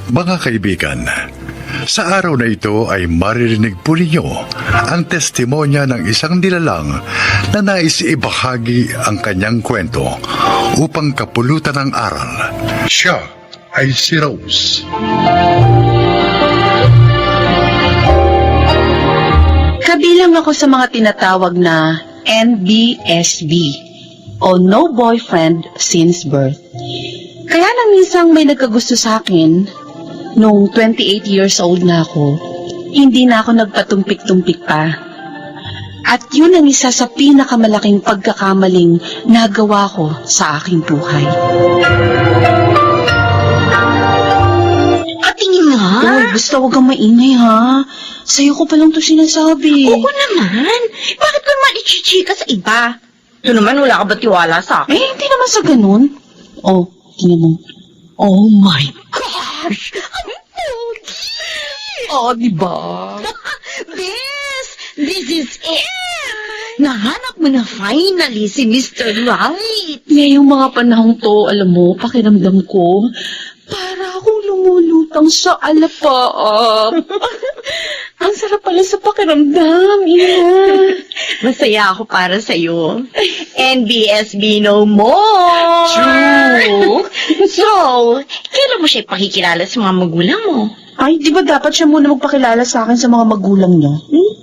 Mga kaibigan, sa araw na ito ay maririnig po ninyo ang testimonya ng isang nilalang na nais ibahagi ang kanyang kwento upang kapulutan ng aral. Siya ay si Rose. Kabilang ako sa mga tinatawag na NBSB o No Boyfriend Since Birth. Kaya nang minsang may nagkagusto sa akin, nung 28 years old na ako, hindi na ako nagpatumpik-tumpik pa. At yun ang isa sa pinakamalaking pagkakamaling nagawa ko sa aking buhay. Tingin nga. Uy, basta huwag kang maingay ha. Sa'yo ko pa lang to sinasabi. Oo naman. Bakit ko naman ichichika sa iba? Ito naman, wala ka ba tiwala sa akin? Hindi naman sa ganun. Oh, tingnan mo. Oh my gosh! Ang pogi! Oh, diba? Bes! This is it! Nahanap mo na finally si Mr. Right! Ngayong mga panahong to, alam mo, pakiramdam ko, para akong lumulutang sa alapaap. Ang sarap pala sa pakiramdam, ina. Masaya ako para sa'yo. NBSB no more! True. So, kailan mo siya ipakikilala sa mga magulang mo? Ay, di ba dapat siya muna magpakilala sa akin sa mga magulang niya?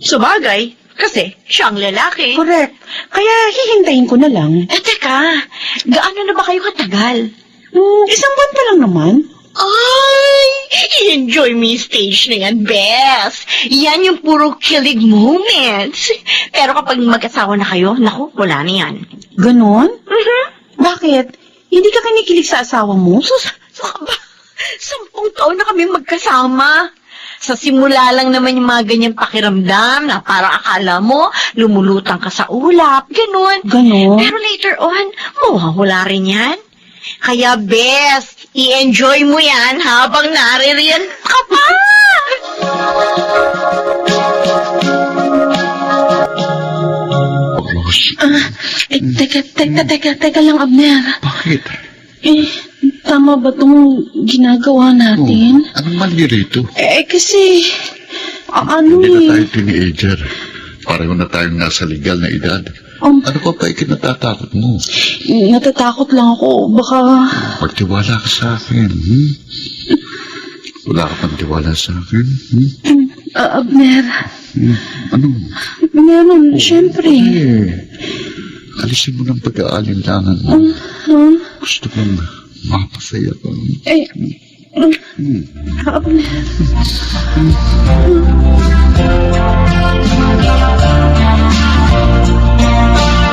Sabagay, kasi siya ang lalaki. Correct. Kaya hihintayin ko na lang. Teka, gaano na ba kayo katagal? Isang buwan pa lang naman. Ay, enjoy me stage na yan, Bes. Yan yung puro kilig moments. Pero kapag mag-asawa na kayo, naku, wala na yan. Ganon? Bakit? Hindi ka kinikilig sa asawa mo? So ba? 10 taon na kami magkasama. Sa simula lang naman yung mga ganyang pakiramdam na parang akala mo, lumulutang ka sa ulap, ganun. Ganon? Pero later on, mawawala rin yan. Kaya best, i-enjoy mo yan habang naririyan ka pa. Rose, Teka lang, Abner. bakit? Tama ba itong ginagawa natin? Anong mali rito? Kasi, Hindi na tayo teenager. Pareho na tayong nasa legal na edad. Ano pa ba ikinatatakot mo? Natatakot lang ako. Baka, Magtiwala ka sa akin. Wala ka pang tiwala sa akin. Abner, Ano? meron, syempre. Alisin mo ng pag-aalinlangan mo. Gusto kong mapasaya ka. Abner.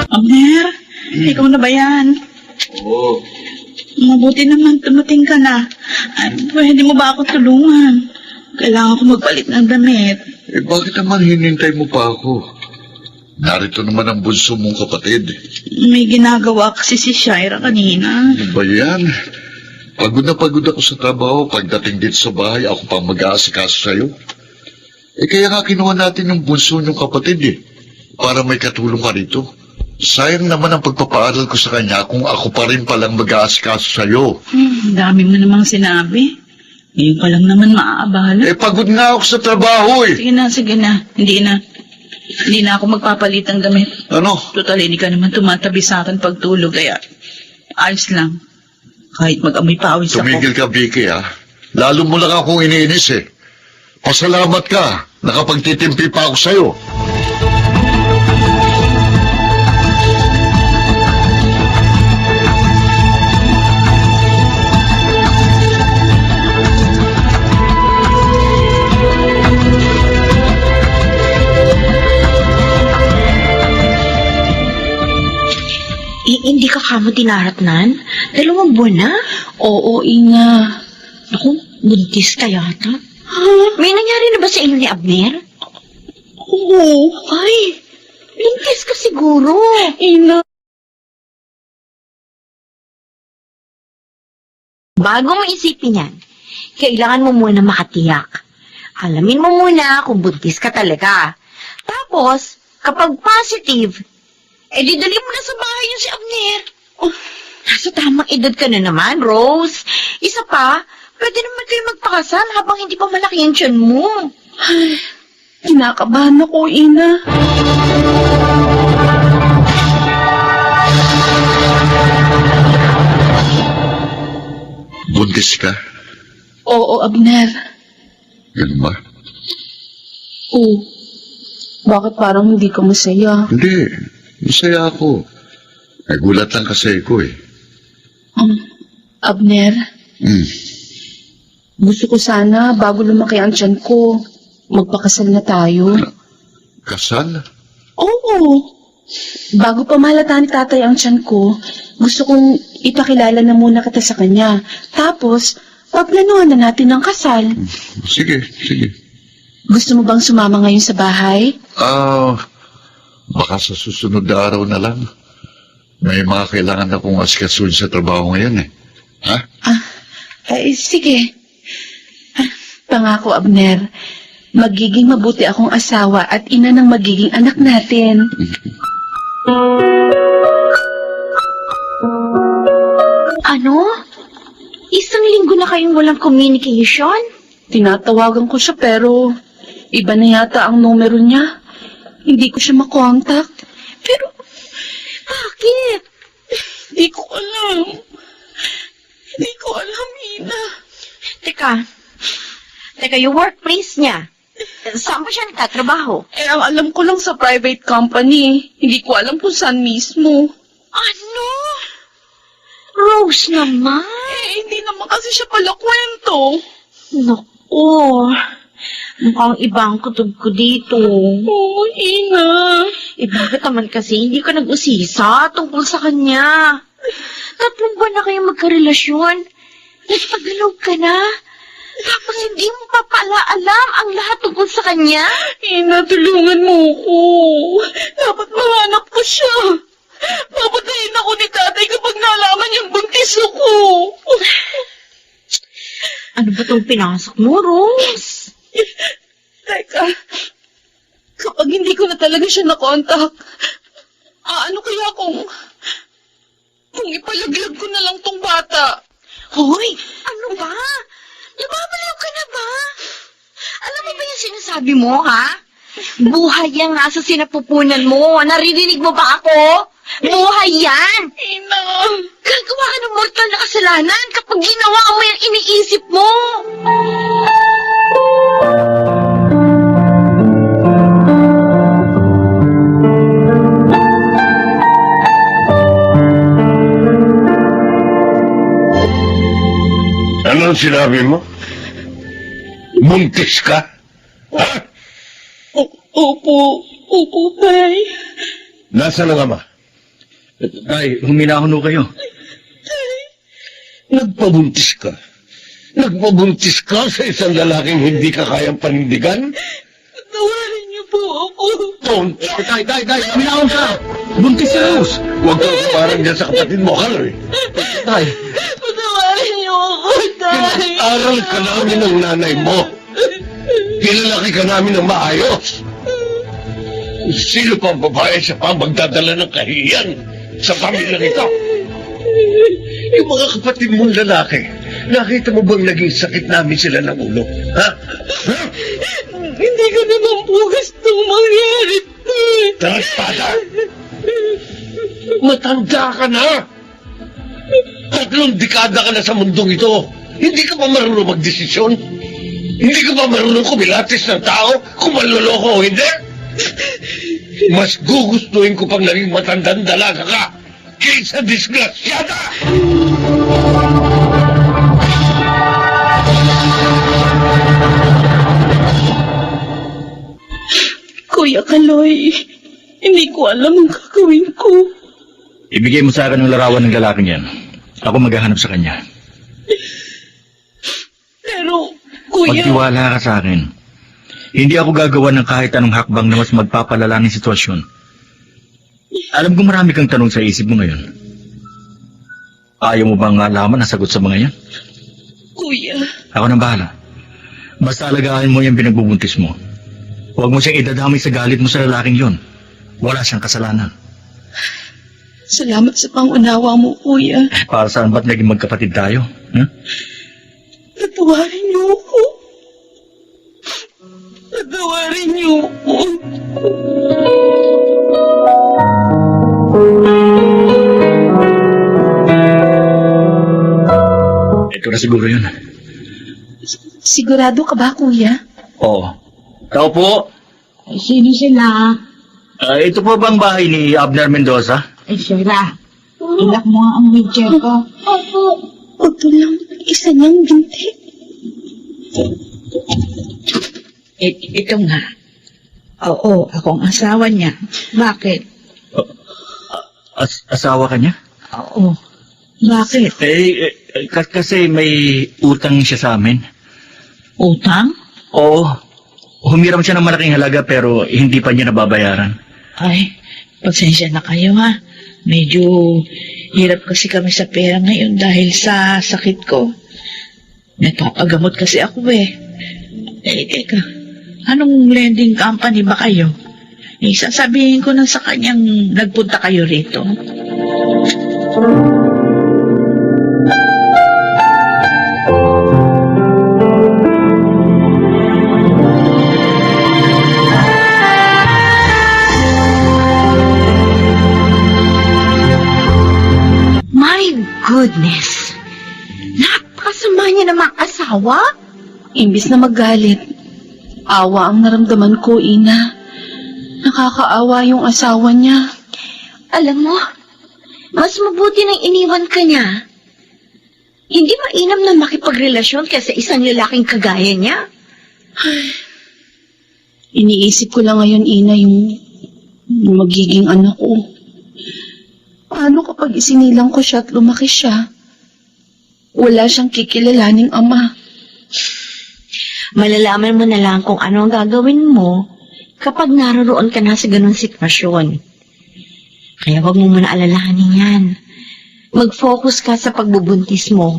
Abner, ikaw na ba yan? Oo. Mabuti naman tumating ka na. Ay, pwede mo ba ako tulungan? Kailangan ko magpalit ng damit. Bakit naman hinintay mo pa ako? Narito naman ang bunso mong kapatid. May ginagawa kasi si Shaira kanina. Ano ba yan? Pagod na pagod ako sa trabaho. Pagdating dito sa bahay, ako pang mag-aasikaso sa'yo. Kaya nga kinuha natin yung bunso niyong kapatid para may katulong ka rito. Sayang naman ang pagpapaaral ko sa kanya kung ako pa rin palang mag-aasikaso sa'yo. Dami mo namang sinabi. Ngayon ka lang naman maaabala. Pagod nga ako sa trabaho Sige na. Hindi na ako magpapalit ng damit. Ano? Total, hindi ka naman tumatabi sa akin pagtulog, kaya ayos lang. Kahit mag-amoy pawis ako. Tumigil ka, Vicky, Lalo mo lang akong iniinis, Pasalamat ka. Nakapagtitimpi pa ako sa'yo. Hindi ka kamo dinaratnan? 2 buwan na? Oo, Ina. Naku, buntis ka yata. May nangyari na ba sa inyo ni Abner? Oo. Ay, buntis ka siguro. Ina. Bago mo isipin yan, kailangan mo muna makatiyak. Alamin mo muna kung buntis ka talaga. Tapos, kapag positive, didali mo na sa bahay niyo si Abner. Nasa tamang edad ka na naman, Rose. Isa pa, Pwede naman kayo magpakasal habang hindi pa malaki ang tiyan mo. Kinakabahan ako, Ina. Buntis ka? Oo, Abner. Ganun ba? Oo. Bakit parang hindi ka masaya? Hindi. Masaya ako. Nagulat lang kasi ako eh. Abner, Hmm. gusto ko sana bago lumaki ang tiyan ko, magpakasal na tayo. Kasal? Oo. Bago pa mahalata ni tatay ang tiyan ko, gusto kong ipakilala na muna kita sa kanya. Tapos, pagplanuhan na natin ang kasal. Sige, sige. Gusto mo bang sumama ngayon sa bahay? Baka sa susunod na araw na lang. May mga kailangan akong asikasuhin sa trabaho ngayon eh. Ha? Sige. Pangako, Abner, magiging mabuti akong asawa at ina ng magiging anak natin. Ano? Isang linggo na kayong walang communication? Tinatawagan ko siya pero iba na yata ang numero niya. Hindi ko siya makontak. Pero, bakit? Hindi ko alam. Hindi ko alam, Ina. Teka, yung workplace niya. Saan ba siya nagtatrabaho? Ang alam ko lang sa private company. Hindi ko alam kung saan mismo. Ano? Rose naman? Hindi naman kasi siya pala kwento. Naku, mukhang iba ang kutob ko dito. Oo, Ina. Bakit naman kasi hindi ka nag-usisa tungkol sa kanya? 3 buwan na kayong magkarelasyon. Nagpagalaw ka na. Tapos hindi mo pa pala alam ang lahat tungkol sa kanya? Ina, tulungan mo ko. Dapat mahanap ko siya. Papatayin ako ni tatay kapag nalaman yung buntis ako. Ano ba itong pinasok mo, Rose? Teka, kapag hindi ko na talaga siya nakontak, ano kaya kung ipalaglag ko na lang tong bata? Hoy, ano ba? Nababaliw ka na ba? Alam mo ba yung sinasabi mo, ha? Buhay yan nga sa sinapupunan mo. Naririnig mo ba ako? Buhay yan! Ina! Gagawa ka ng mortal na kasalanan kapag ginawa mo yung iniisip mo. Anong sinabi mo? Buntis ka? Ha? Opo, tay. Nasaan ang ama? Tay, huminahon ho kayo. Nagpabuntis ka? Nagpabuntis ka sa isang lalaking hindi ka kayang panindigan? Tawarin niyo po ako. Don't! Tay, huminahon ka! Buntis si Rose! Huwag kang parang dyan sa kapatid mo, Carl. Tay, Patawarin niyo ako, tay. Aral ka namin ng nanay mo. Pinalaki ka namin ng maayos. Sino pang babae sa magdadala ng kahiyan sa pamilya nito? Yung mga kapatid mong lalaki, nakita mo bang naging sakit namin sila ng ulo? Ha? Ha? Hindi ko naman po gustong mangyari, tay. Taraspada! Matanda ka na! 3 dekada ka na sa mundong ito. Hindi ka pa marunong magdesisyon? Hindi ka pa marunong kumilatis ng tao kung manloloko o hindi? Mas gugustuhin ko pang naging matandang dalaga ka kaysa disgrasyada! Kuya Kaloy, hindi ko alam ang gagawin ko. ibigay mo sa akin ang larawan ng lalaking yan. Ako maghahanap sa kanya. Pero, kuya... Magtiwala ka sa akin. Hindi ako gagawa ng kahit anong hakbang na mas magpapalala ng sitwasyon. Alam ko marami kang tanong sa isip mo ngayon. Ayaw mo bang malaman ang sagot sa mga yan? Kuya, Ako nang bahala. Basta alagaan mo yung pinagbubuntis mo. Huwag mo siyang idadamay sa galit mo sa lalaking yon. Wala siyang kasalanan. salamat sa pangunawa mo, kuya. Para saan ba't naging magkapatid tayo? Huh? Patawarin niyo ako. Patawarin niyo ako. Ito na siguro yun. Sigurado ka ba, kuya? Oo. Tao po. Sino sila? Ito po bang bahay ni Abner Mendoza? Sila. Ilak mo nga ang wheelchair ko. Ito lang, isa niyang binti. Ito nga. Oo, akong asawa niya. Bakit? Asawa ka niya? Oo. Bakit? Kasi may utang siya sa amin. Utang? Oo. Humiram siya ng malaking halaga pero hindi pa niya nababayaran. Ay, pasensya na kayo ha. Medyo hirap kasi kami sa pera ngayon dahil sa sakit ko. Nagpapagamot kasi ako eh. Teka, anong lending company ba kayo? Sasabihin ko na sa kanyang nagpunta kayo rito. My goodness! Napakasama niya namang asawa? Imbis na magalit, awa ang naramdaman ko, Ina. Nakakaawa yung asawa niya. Alam mo, mas mabuti nang iniwan ka niya. Hindi mainam na makipagrelasyon kaysa isang lalaking kagaya niya. Iniisip ko lang ngayon, Ina, yung magiging anak ko. Paano kapag isinilang ko siya at lumaki siya? Wala siyang kikilalaning ama. Malalaman mo na lang kung ano ang gagawin mo kapag naroon ka na sa ganun sitwasyon. Kaya wag mo muna alalahanin yan. Mag-focus ka sa pagbubuntis mo.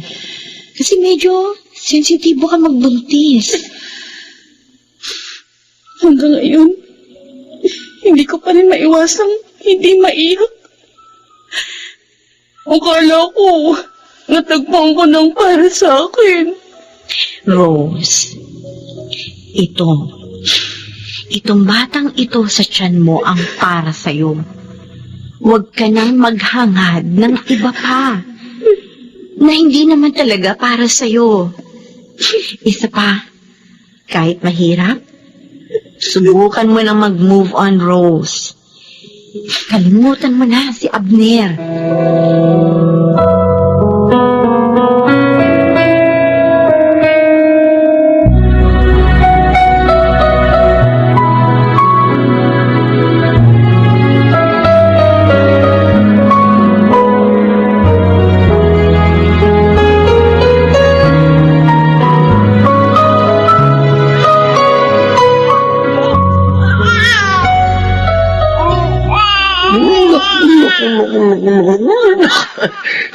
Kasi medyo sensitibo ka magbuntis. Hanggang ngayon, hindi ko pa rin maiwasang hindi maiyak. Akala ko, natagpuan ko ng para sa akin. Rose, itong batang ito sa tiyan mo ang para sa'yo. Huwag ka nang maghangad ng iba pa na hindi naman talaga para sa'yo. Isa pa, kahit mahirap, subukan mo nang mag-move on, Rose. Kalimutan mo na si Abner.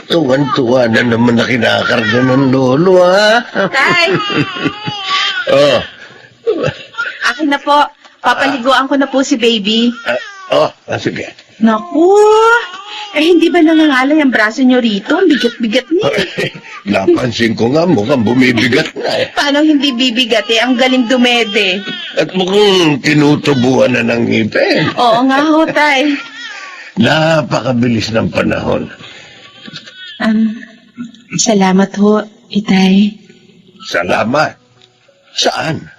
Tuwan-tuwa na naman na kinakarga ng lolo, ha? Tay, Oh, akin na po. Papaliguan ko na po si baby. sige. Naku, hindi ba nangangalay ang braso niyo rito? Ang bigat-bigat niya. Napansin ko nga mukhang bumibigat na eh. Paano hindi bibigat eh? Ang galing dumede. At mukhang tinutubuan na ng ngipin. Oo nga ho, Tay. Napakabilis ng panahon. Salamat ho, Itay. Salamat. Saan?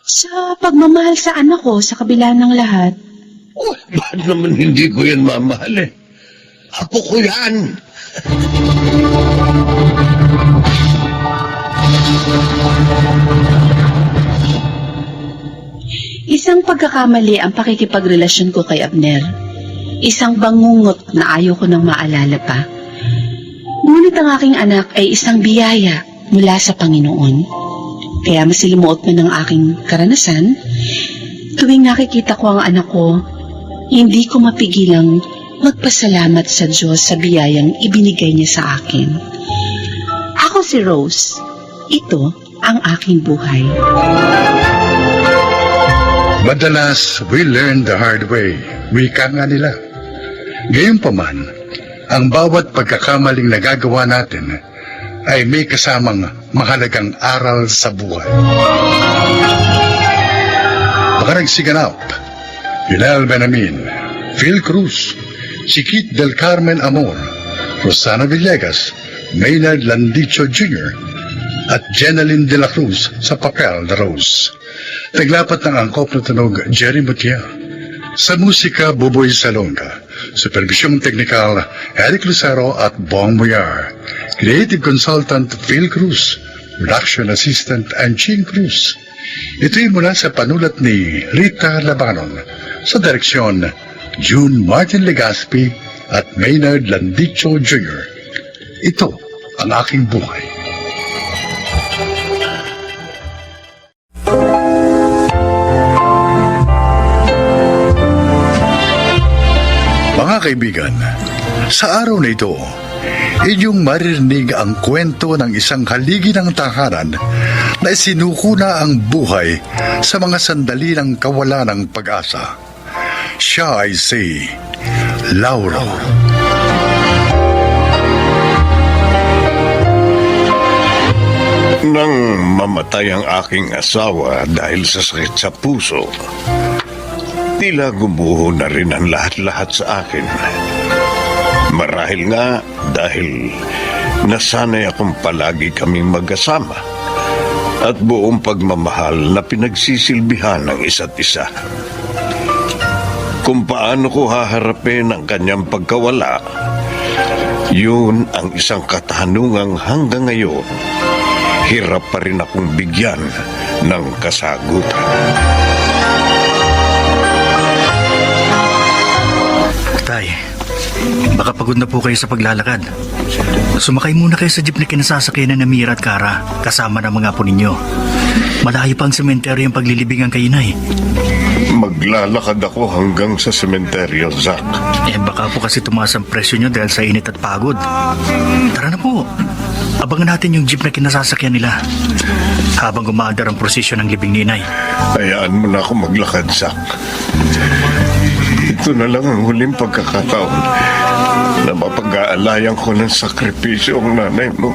Sa pagmamahal sa anak ko sa kabila ng lahat. Oh, bakit naman hindi ko yan mamahal eh? Apo ko yan. Isang pagkakamali ang pakikipagrelasyon ko kay Abner. Isang bangungot na ayaw ko nang maalala pa. Ngunit ang aking anak ay isang biyaya mula sa Panginoon. Kaya masilimuot man ang aking karanasan, tuwing nakikita ko ang anak ko, hindi ko mapigilang magpasalamat sa Diyos sa biyayang ibinigay niya sa akin. Ako si Rose. Ito ang aking buhay. Madalas, we learn the hard way. Wika nga nila. Gayunpaman, ang bawat pagkakamaling nagagawa natin ay may kasamang mahalagang aral sa buhay. Mga nagsiganap, Yunel Benamin, Phil Cruz, Chiquit del Carmen Amor, Rosana Villegas, Maynard Landicho Jr., at Jenaline de la Cruz sa papel na Rose. Naglapat ng angkop na tunog Jerry Mutia. Sa musika, Buboy Salonga. Supervisyong teknikal, Eric Lucero at Bong Muyar. Creative consultant, Phil Cruz. Production assistant, Anching Cruz. Ito'y mula sa panulat ni Rita Labanon. Sa direksyon, June Martin Legaspi at Maynard Landicho Jr. Ito ang aking buhay. Mga kaibigan, sa araw na ito, inyong maririnig ang kwento ng isang haligi ng tahanan na isinuko na ang buhay sa mga sandali ng kawalan ng pag-asa. Siya ay si Laura. Nang mamatay ang aking asawa dahil sa sakit sa puso, tila gumuho na rin ang lahat-lahat sa akin. Marahil nga dahil nasanay akong palagi kaming magkasama at buong pagmamahal na pinagsisilbihan ng isa't isa. Kung paano ko haharapin ang kanyang pagkawala, yun ang isang katanungang hanggang ngayon hirap pa rin akong bigyan ng kasagutan. Tay, baka pagod na po kayo sa paglalakad. Sumakay muna kayo sa jeep na kinasasakyan na Mira at Kara kasama ng mga apo ninyo. Malayo pa ang sementeryo yung paglilibingan kay Inay. Maglalakad ako hanggang sa sementeryo, Zack. Baka po kasi tumaas ang presyo nyo dahil sa init at pagod. Tara na po. Abangan natin yung jeep na kinasasakyan nila habang gumaandar ang prosesyon ng libing ni Inay. Hayaan mo na ako maglakad, Zack. Ito na lang ang huling pagkakataon na mapag-aalayan ko ng sakripisyo ang nanay mo.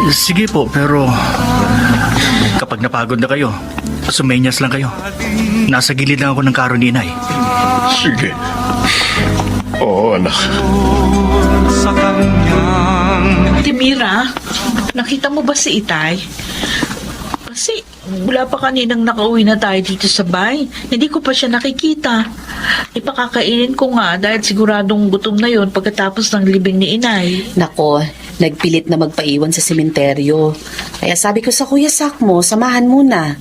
Sige po, pero kapag napagod na kayo, sumenyas lang kayo. Nasa gilid lang ako ng karo ni Inay. Sige. Oo, anak. Ate Mira, nakita mo ba si Itay? Kasi wala pa kaninang nakauwi na tayo dito sa bahay. Hindi ko pa siya nakikita. Ipakakainin ko nga dahil siguradong gutom na yon pagkatapos ng libing ni Inay. Nako, nagpilit na magpaiwan sa sementeryo. Kaya sabi ko sa Kuya Sakmo, samahan muna.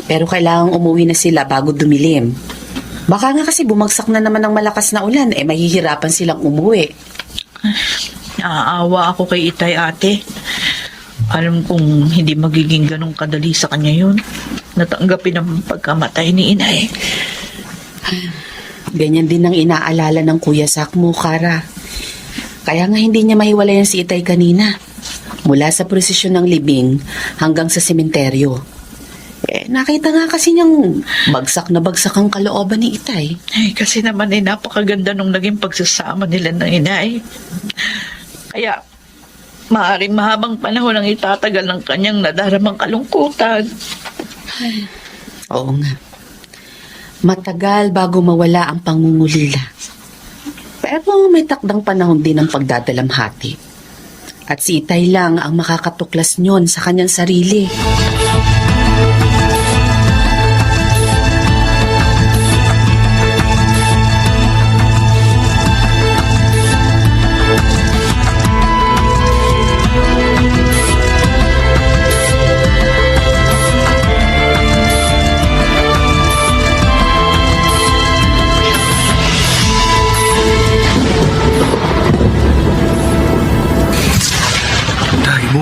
Pero kailangang umuwi na sila bago dumilim. Baka nga kasi bumagsak na naman ng malakas na ulan, mahihirapan silang umuwi. Naaawa ako kay Itay, ate. Alam kong hindi magiging ganong kadali sa kanya yun. Natanggapin ang pagkamatay ni Inay. Ganyan din ang inaalala ng Kuya Sakmo, Kara. Kaya nga hindi niya mahiwalayan si Itay kanina. Mula sa prosesyon ng libing hanggang sa sementeryo. Nakita nga kasi niyang bagsak na bagsak ang kalooban ni Itay. Ay, kasi naman napakaganda nung naging pagsasama nila ng Inay. Kaya, maaaring mahabang panahon ang itatagal ng kanyang nadaramang kalungkutan. Oo nga. Matagal bago mawala ang pangungulila. Pero may takdang panahon din ang pagdadalamhati. At si Itay lang ang makakatuklas nyon sa kanyang sarili.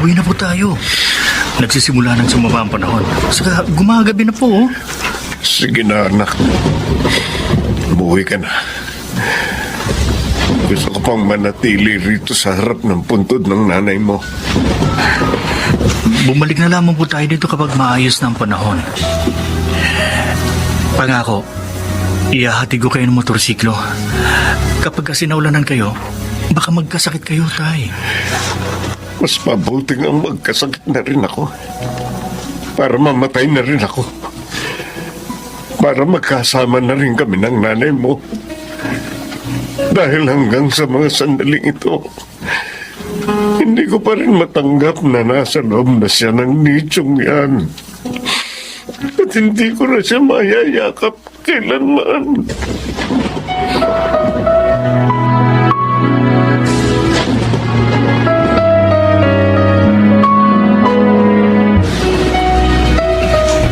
Uwi na po tayo. Nagsisimula ng sumaba ang panahon. Saka gumagabi na po. Sige na, anak. Umuwi ka na. Gusto ko pang manatili rito sa harap ng puntod ng nanay mo. Bumalik na lamang po tayo dito kapag maayos na ang panahon. Pangako, ihahatid ko kayo ng motorsiklo. Kapag kasi naulanan kayo, baka magkasakit kayo, Tay. Mas mabuti nga magkasakit na rin ako. Para mamatay na rin ako. Para magkasama na rin kami ng nanay mo. Dahil hanggang sa mga sandaling ito, hindi ko pa rin matanggap na nasa loob na siya ng nichong yan. At hindi ko na siya mayayakap kailanman.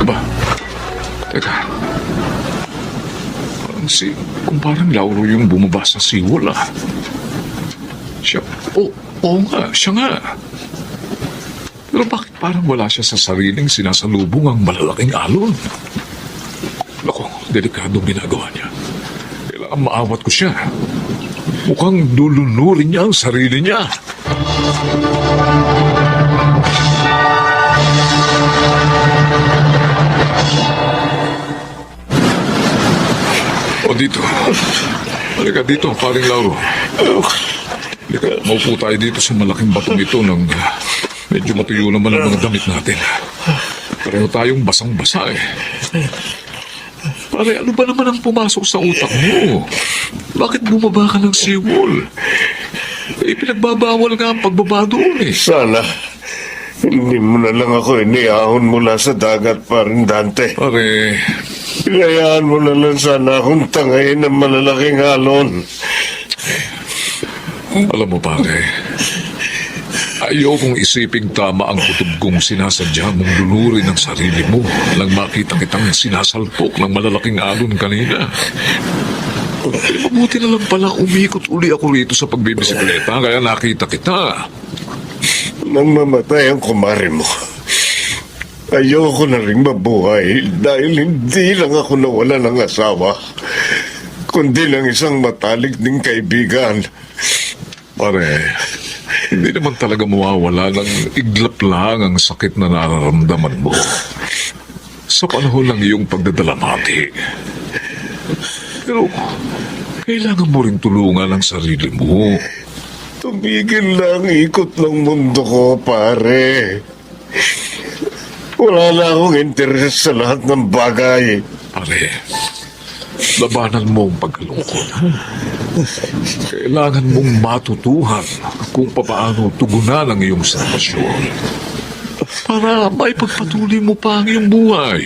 Aba, teka. Kung parang Lauro yung bumaba sa seawall, Siya, oo nga, siya nga. Pero bakit parang wala siya sa sariling sinasalubong ang malalaking alon? Naku, delikadong ginagawa niya. Kailangan maawat ko siya. Mukhang lulunurin niya ang sarili niya. O dito. Halika dito, paring Lauro. Halika, maupo tayo dito sa malaking batong ito ng medyo matuyo naman ang mga damit natin. Pareho tayong basang-basa eh. Pare, ano ba naman ang pumasok sa utak mo? Bakit bumaba ka ng seawall? Eh, pinagbabawal nga ang pagbaba doon eh. Sana, hindi mo na lang ako iniahon mula sa dagat, paring Dante. Pare, Pinayaan mo na lang sana akong tangayin ng malalaking alon. alam mo pare, ayokong isiping tama ang kutob kong sinasadya mong lunurin ang sarili mo nang makita kitang sinasalpok ng malalaking alon kanina. Eh, mabuti na lang pala umikot uli ako rito sa pagbibisikleta kaya nakita kita. Nang mamatay ang kumare mo, ayoko na rin mabuhay dahil hindi lang ako nawala ng asawa, kundi ng isang matalik ding kaibigan. Pare, hindi naman talaga mawawala ng iglap lang ang sakit na nararamdaman mo. Sa panahon lang iyong pagdadalamati. Pero, kailangan mo rin tulungan ang sarili mo. Tumigil lang ikot ng mundo ko, pare. Wala na akong interes sa lahat ng bagay. Pare, labanan mo ang pagkalungkot. Kailangan mong matutuhan kung papaano tugunan ang iyong sitwasyon para maipagpatuloy mo pa ang iyong buhay.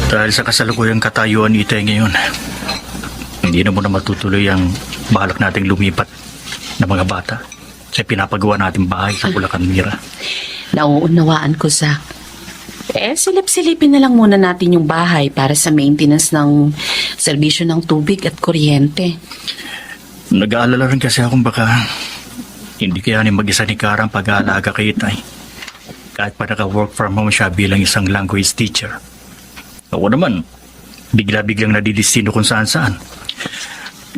Dahil sa kasalukuyang katayuan ni Itay ngayon, hindi na muna matutuloy ang balak nating lumipat ng mga bata sa pinapagawa nating bahay sa Bulacan, Mira. Nauunawaan ko, Zach. Silip-silipin na lang muna natin yung bahay para sa maintenance ng serbisyo ng tubig at kuryente. Nag-aalala rin kasi akong baka hindi kayanin mag-isa ni Kara ang pag-aalaga kay Itay. Kahit pa naka-work from home siya bilang isang language teacher. Ako naman, bigla-biglang nadidistino kung saan-saan.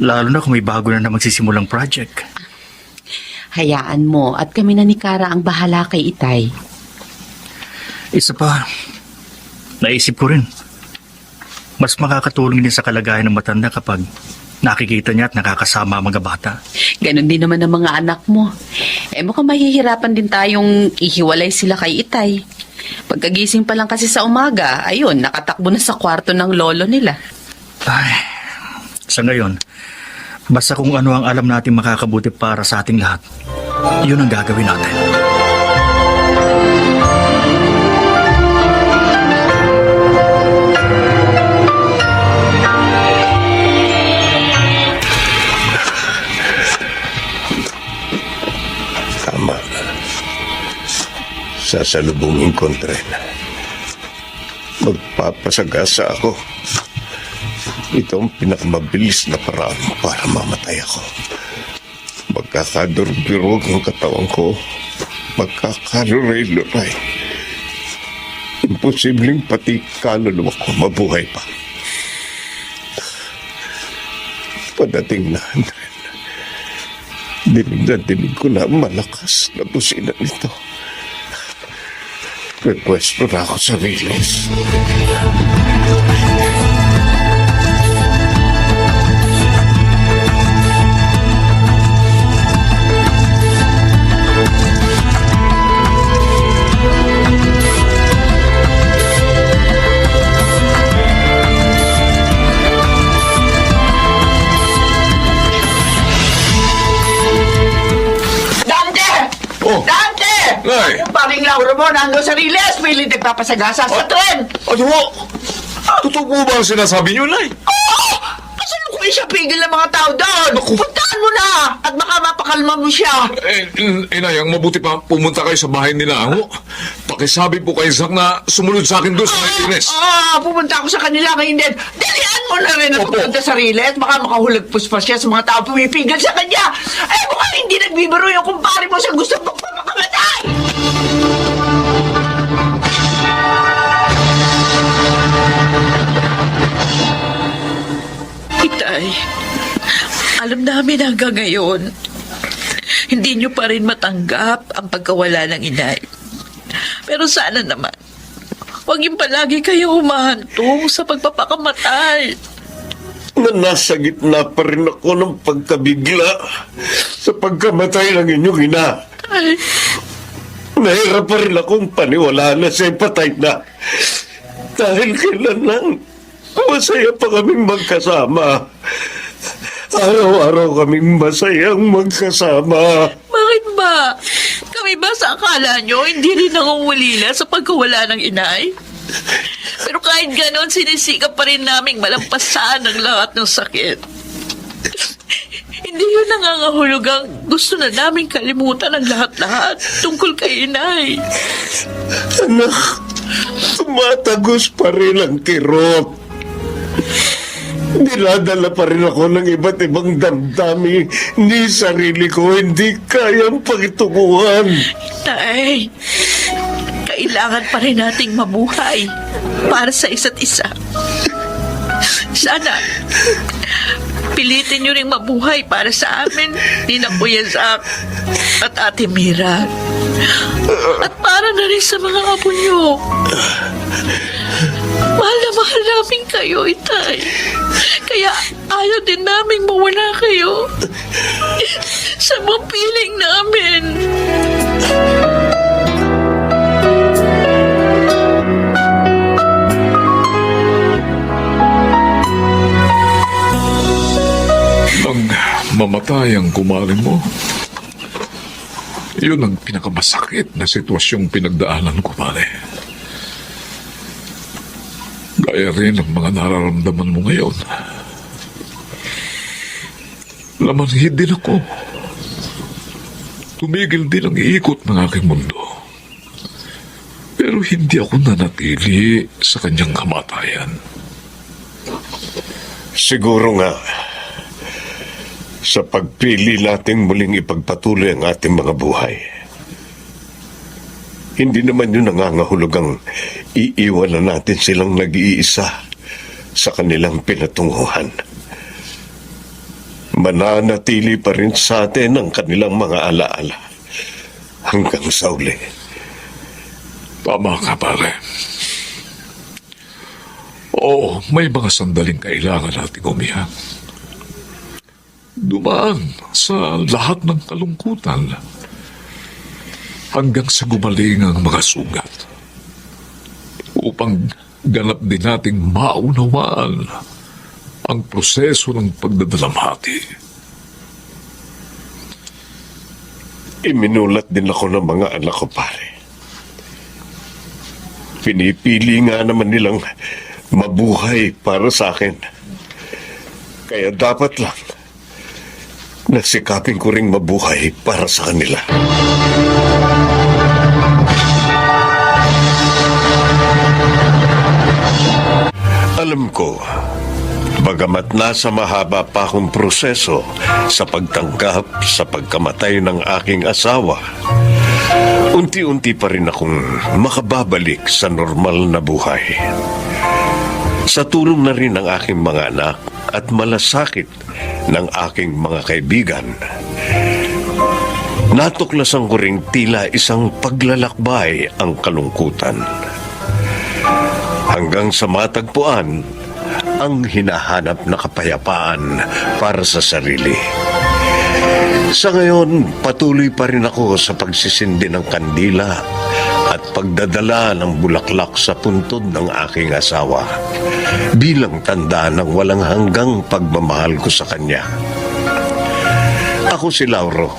Lalo na kung may bago na magsisimulang project. Hayaan mo at kami na ni Kara ang bahala kay Itay. Isa pa, naisip ko rin. Mas makakatulong din sa kalagayan ng matanda kapag nakikita niya at nakakasama ang mga bata. Ganon din naman ang mga anak mo. Mukhang mahihirapan din tayong ihiwalay sila kay Itay. Pagkagising pa lang kasi sa umaga, ayun, nakatakbo na sa kwarto ng lolo nila. Ay, sa ngayon, basta kung ano ang alam natin makakabuti para sa ating lahat, yun ang gagawin natin. Tama. Sasalubungin ko rin. Magpapasagasa ako. Ito ang pinakamabilis na paraan para mamatay ako. Magkakadurog-durog ang katawan ko. Magkakaluray-luray. Imposibleng pati kaluluwa ko mabuhay pa. Padating na, Andren. Dinig na dinig ko na malakas na busina nito. Pwepwesto na ako sa Riles. Nay! Yung paring Lauro mo nandun sa Riles, pilit nagpapasagasa sa tren. Ano ho? Totoo po ba ang sinasabi niyo, Nay? Kasan mo siya pigil ng mga tao doon? Puntaan mo na at baka mapakalma mo siya. Inay, ang mabuti pa pumunta kayo sa bahay nila, ho? Pakisabi po kay Zach na sumunod sa akin doon sa Ines. Pupunta ako sa kanila ngayon din. Dalian mo na rin na Opo. pupunta sa Riles. Baka makahulagpos pa siya sa mga tao pumipigil sa kanya. Eh, mukhang hindi nagbibiro yung kumpare mo sa gusto mong pamakamatay. Itay, alam namin hanggang ngayon, hindi nyo pa rin matanggap ang pagkawala ng inay. Pero sana naman, huwag yung palagi kayo humahantong sa pagpapakamatay. Na nasa gitna pa rin ako ng pagkabigla sa pagkamatay ng inyong ina. Ay, Nahirap pa rin akong paniwalaan na siya'y patay na. Dahil kailan lang, masaya pa kaming magkasama. Araw-araw kaming masayang magkasama. bakit ba? Kami ba sa akala nyo hindi rin nangungulila sa pagkawala ng inay? Pero kahit ganon, sinisikap pa rin naming malampasan ang lahat ng sakit. Hindi yun nangangahulog ang gusto na naming kalimutan ang lahat-lahat tungkol kay inay. Anak, tumatagos pa rin ang kirot. Dinadala pa rin ako ng iba't ibang damdami ni sarili ko hindi kayang pakitunguhan. Tay, kailangan pa rin nating mabuhay para sa isa't isa. Sana, pilitin nyo ring mabuhay para sa amin ni na Kuya Zach at Ate Mira. At para na rin sa mga apo nyo. Mahal na mahal namin kayo, Itay. Kaya ayaw din naming mawala kayo sa mga piling namin. Nang mamatay ang kumari mo, yun ang pinakamasakit na sitwasyong pinagdaanan ko, pare. Gaya rin ang mga nararamdaman mo ngayon. Lamanhid din ako. Tumigil din ang iikot ng aking mundo. Pero hindi ako nanatili sa kanyang kamatayan. Siguro nga, sa pagpili nating muling ipagpatuloy ang ating mga buhay, hindi naman yun nangangahulugang iiwan na natin silang nag-iisa sa kanilang pinatunguhan. Mananatili pa rin sa atin ang kanilang mga alaala hanggang sa uli. Tama ka, pare. Oo, may mga sandaling kailangan nating umiyak. Dumaan sa lahat ng kalungkutan hanggang sa gumaling ang mga sugat upang ganap din nating maunawaan ang proseso ng pagdadalamhati. Iminulat din ako ng mga anak ko, pare. Pinipili nga naman nilang mabuhay para sa akin. Kaya dapat lang nasikapin ko ring mabuhay para sa kanila. Alam ko, bagamat nasa mahaba pa akong proseso sa pagtanggap sa pagkamatay ng aking asawa, unti-unti pa rin akong makababalik sa normal na buhay. Sa tulong na rin ng aking mga anak at malasakit ng aking mga kaibigan, natuklasan ko ring tila isang paglalakbay ang kalungkutan. Hanggang sa matagpuan ang hinahanap na kapayapaan para sa sarili. Sa ngayon, patuloy pa rin ako sa pagsisindi ng kandila at pagdadala ng bulaklak sa puntod ng aking asawa bilang tanda ng walang hanggang pagmamahal ko sa kanya. Ako si Lauro,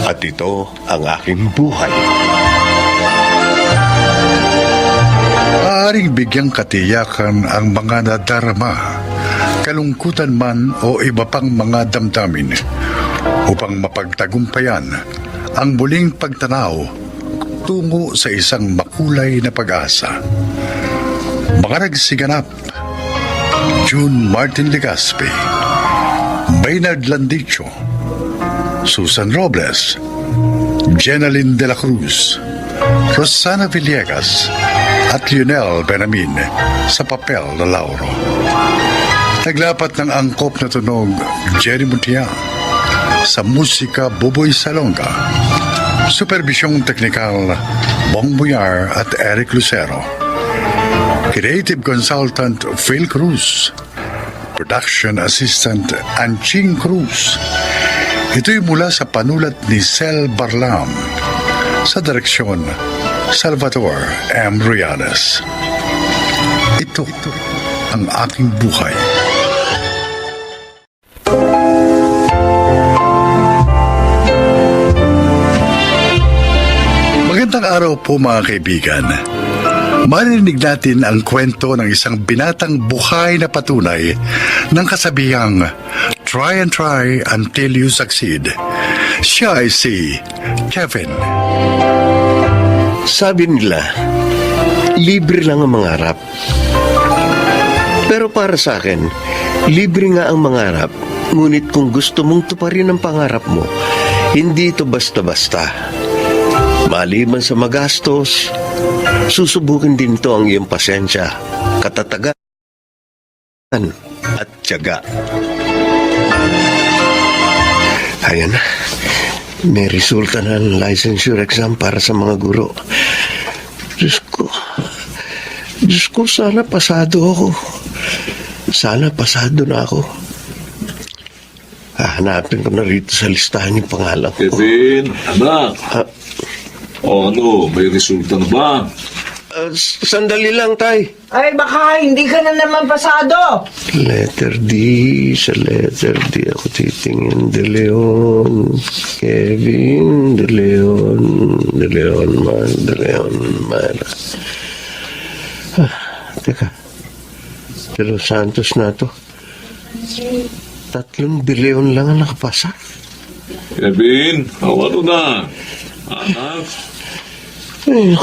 At ito ang aking buhay. Maaaring bigyang katiyakan ang mga nadarama, kalungkutan man o iba pang mga damdamin upang mapagtagumpayan ang muling pagtanaw tungo sa isang makulay na pag-asa. Mga nagsiganap: June Martin Legaspi, Maynard Landicho, Susan Robles, Jenaline de la Cruz, Rosana Villegas, at Lionel Benamin sa papel na Lauro. Naglapat ng angkop na tunog Jerry Muntia, sa musika Buboy Salonga, superbisyong teknikal Bong Buyar at Eric Lucero, creative consultant Phil Cruz, production assistant Anching Cruz. Ito'y mula sa panulat ni Sel Barlam, sa direksyon Salvador M. Rianes. Ito ang aking buhay. Magandang araw po mga kaibigan. Marinig natin ang kwento ng isang binatang buhay na patunay ng kasabihang try and try until you succeed. Siya ay si Kevin. Sabi nila, libre lang ang mangarap. Pero para sa akin, libre nga ang mangarap. Ngunit kung gusto mong tuparin ang pangarap mo, hindi ito basta-basta. Maliban sa magastos, susubukin din to ang iyong pasensya, katatagan at tiyaga. Ayan na. May resulta na ng licensure exam para sa mga guro. Diyos ko, sana pasado ako. Sana pasado na ako. Hahanapin ko na rito sa listahan yung pangalan ko. Kevin, anak. Ano, may resulta na ba? Sandali lang, tay. Ay, baka hindi ka na naman pasado. Letter D. Sa letter D ako titingin. De Leon. Kevin. De Leon. De Leon man. De Leon man. Teka. De Los Santos na to. 3 De Leon lang ang nakapasa. Kevin, ano na? Anak? Ay,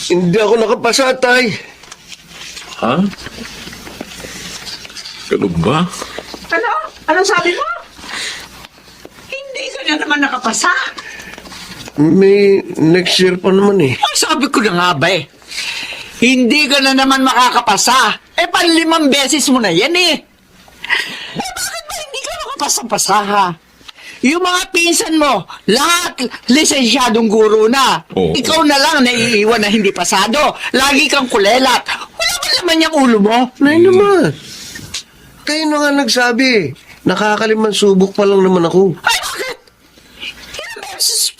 hindi ako nakapasa, tay. Ha? Ganun ba? Ano? Anong sabi mo? Hindi ka na naman nakapasa. May next year pa naman eh. Ang sabi ko na nga ba eh. Hindi ka na naman makakapasa. Pan 5 beses mo na yan eh. Bakit ba hindi ka makapasa-pasa ha? Yung mga pinsan mo, lahat lisensyadong guro na. Oo. Ikaw na lang naiiwan na hindi pasado. Lagi kang kulelat. Wala ba naman yung ulo mo? Nay naman. Kayo na nga nagsabi. Nakakalimang subok pa lang naman ako. Ay, bakit? Ilang beses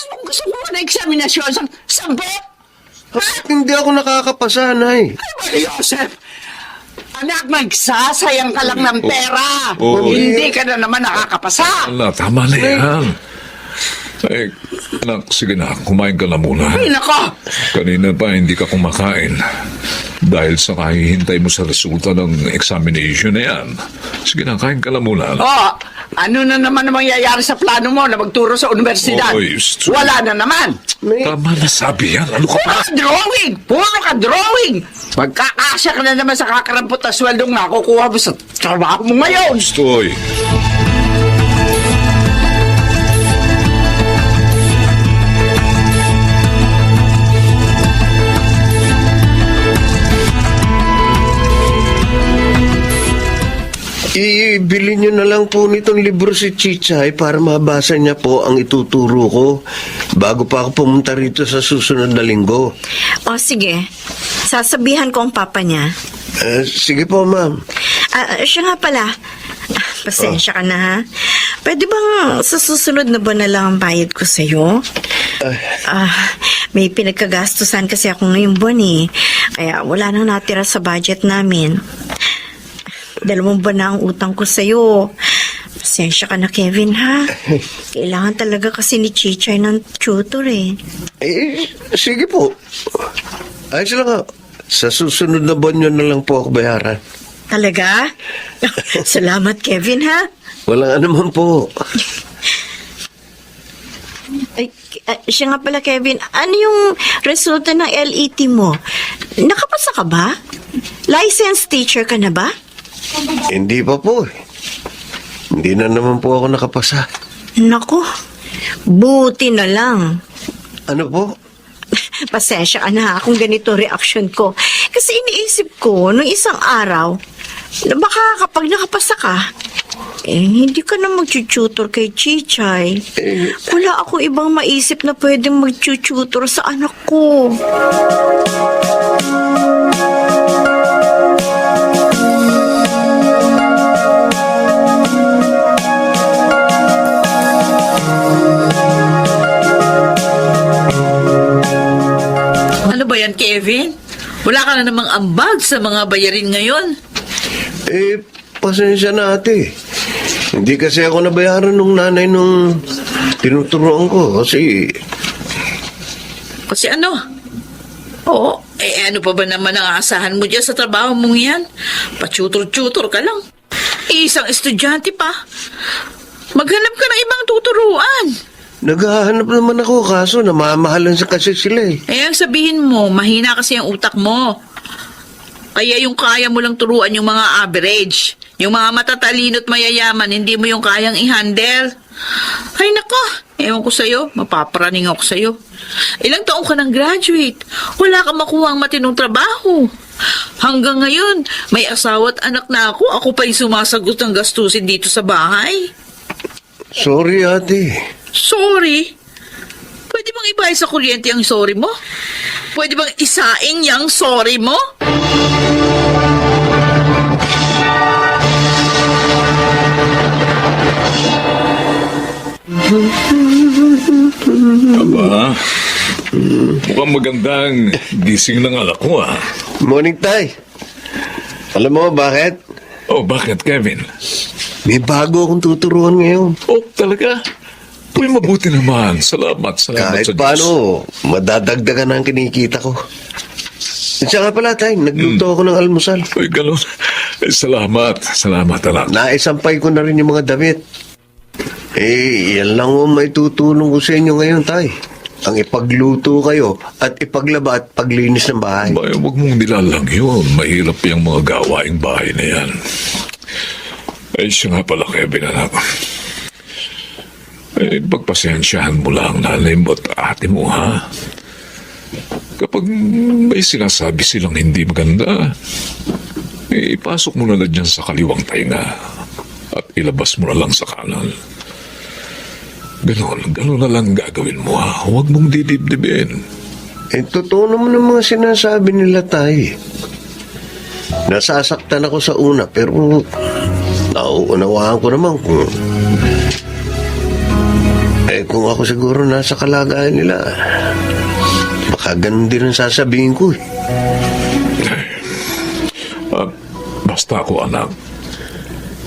mong gusto mo na eksaminasyon sa sabot? Hindi ako nakakapasa, Nay. Ay, Joseph, anak, magsasayang ka lang ng pera. Oo. Hindi ka na naman nakakapasa. Anak, tama na yan. Eh, anak, sige na, kumain ka na muna. Ay, nako. Kanina pa hindi ka kumakain. Dahil sa kahihintay mo sa resulta ng examination na yan. Sige na, kain ka na muna. Oh, ano na naman ang mangyayari sa plano mo na magturo sa universidad? Oy, stu- Wala na naman. Tama na sabi yan. Ano ka Puro pa? ka drawing! Puro ka drawing! Magkakasya ka na naman sa kakarampot na sweldong nakukuha mo sa trabaho mo ngayon. Stoy. Ibili niyo na lang po nitong libro si Chichay para mabasa niya po ang ituturo ko bago pa ako pumunta rito sa susunod na linggo. O sige, sasabihan ko ang papa niya. Sige po, ma'am. Siya nga pala. Pasensya ka na ha. Pwede bang sa susunod na buwan na lang ang bayad ko sa'yo? May pinagkagastusan kasi ako ngayong buwan eh. Kaya wala nang natira sa budget namin. 2 buwan na ang utang ko sa'yo. Pasensya ka na, Kevin, ha? Kailangan talaga kasi ni Chichay ng tutor, eh. Sige po. Ayos lang nga. Sa susunod na buwan nyo na lang po ako bayaran. Talaga? Salamat, Kevin, ha? Walang anuman po. Ay, siya nga pala, Kevin. Ano yung resulta ng LET mo? Nakapasa ka ba? Licensed teacher ka na ba? Hindi pa po. Hindi na naman po ako nakapasa. Nako, buti na lang. Ano po? Pasensya ka na kung ganito reaction ko. Kasi iniisip ko, nung isang araw, na baka kapag nakapasa ka, hindi ka na mag-tutor kay Chichay. Wala ako ibang maisip na pwedeng mag-tutor sa anak ko. Ano ba yan, Kevin? Wala ka na namang ambag sa mga bayarin ngayon. Pasensya na ate. Hindi kasi ako nabayaran nung nanay nung tinuturuan ko kasi Kasi ano? Oo, ano pa ba naman ang aasahan mo dyan sa trabaho mong yan? Pa-tutor-tutor ka lang. Isang estudyante pa. Maghanap ka ng ibang tuturuan. naghahanap naman ako kaso namamahalan sa kasi sila eh. Ang sabihin mo, mahina kasi ang utak mo. Kaya yung kaya mo lang turuan yung mga average. Yung mga matatalino at mayayaman, hindi mo yung kayang i-handle. Ay nako, ewan ko sa'yo, mapaparaning ako sa'yo. Ilang taong ka nang graduate, wala ka makuha ang matinong trabaho. Hanggang ngayon, may asawa at anak na ako pa yung sumasagot ng gastusin dito sa bahay. Sorry ate. Sorry? Pwede bang ibayad sa kuryente ang sorry mo? Pwede bang isaing yung sorry mo? Aba, mukhang magandang gising ng anak ko ah. Morning tay. Alam mo bakit? Oh, bakit, Kevin? May bago akong tuturuan ngayon. Oh, talaga? Uy, mabuti naman. Salamat sa Kahit Diyos. paano, madadagdagan ang kinikita ko. At saka pala tay, nagluto ako ng almusal. Uy, ganun. Salamat. Salamat, anak. Naisampay ko na rin yung mga damit. Yan lang ang may tutulong ko sa inyo ngayon, tay. Ang ipagluto kayo at ipaglaba at paglinis ng bahay. Bay, huwag mong nilalang yun. Mahirap yung mga gawaing bahay na yan. Ay, siya nga pala, Kevin, anak. Pagpasensyahan mo lang nanay mo at ate mo, ha? Kapag may sinasabi silang hindi maganda, ipasok mo na dyan sa kaliwang tainga at ilabas mo na lang sa kanan. Ganon na lang gagawin mo, ha? Huwag mong didibdibin. Totoo naman ang mga sinasabi nila, tay. Nasasaktan ako sa una, pero nauunawaan ko naman kung ako siguro nasa kalagayan nila, baka ganun din ang sasabihin ko eh. Basta ako, anak.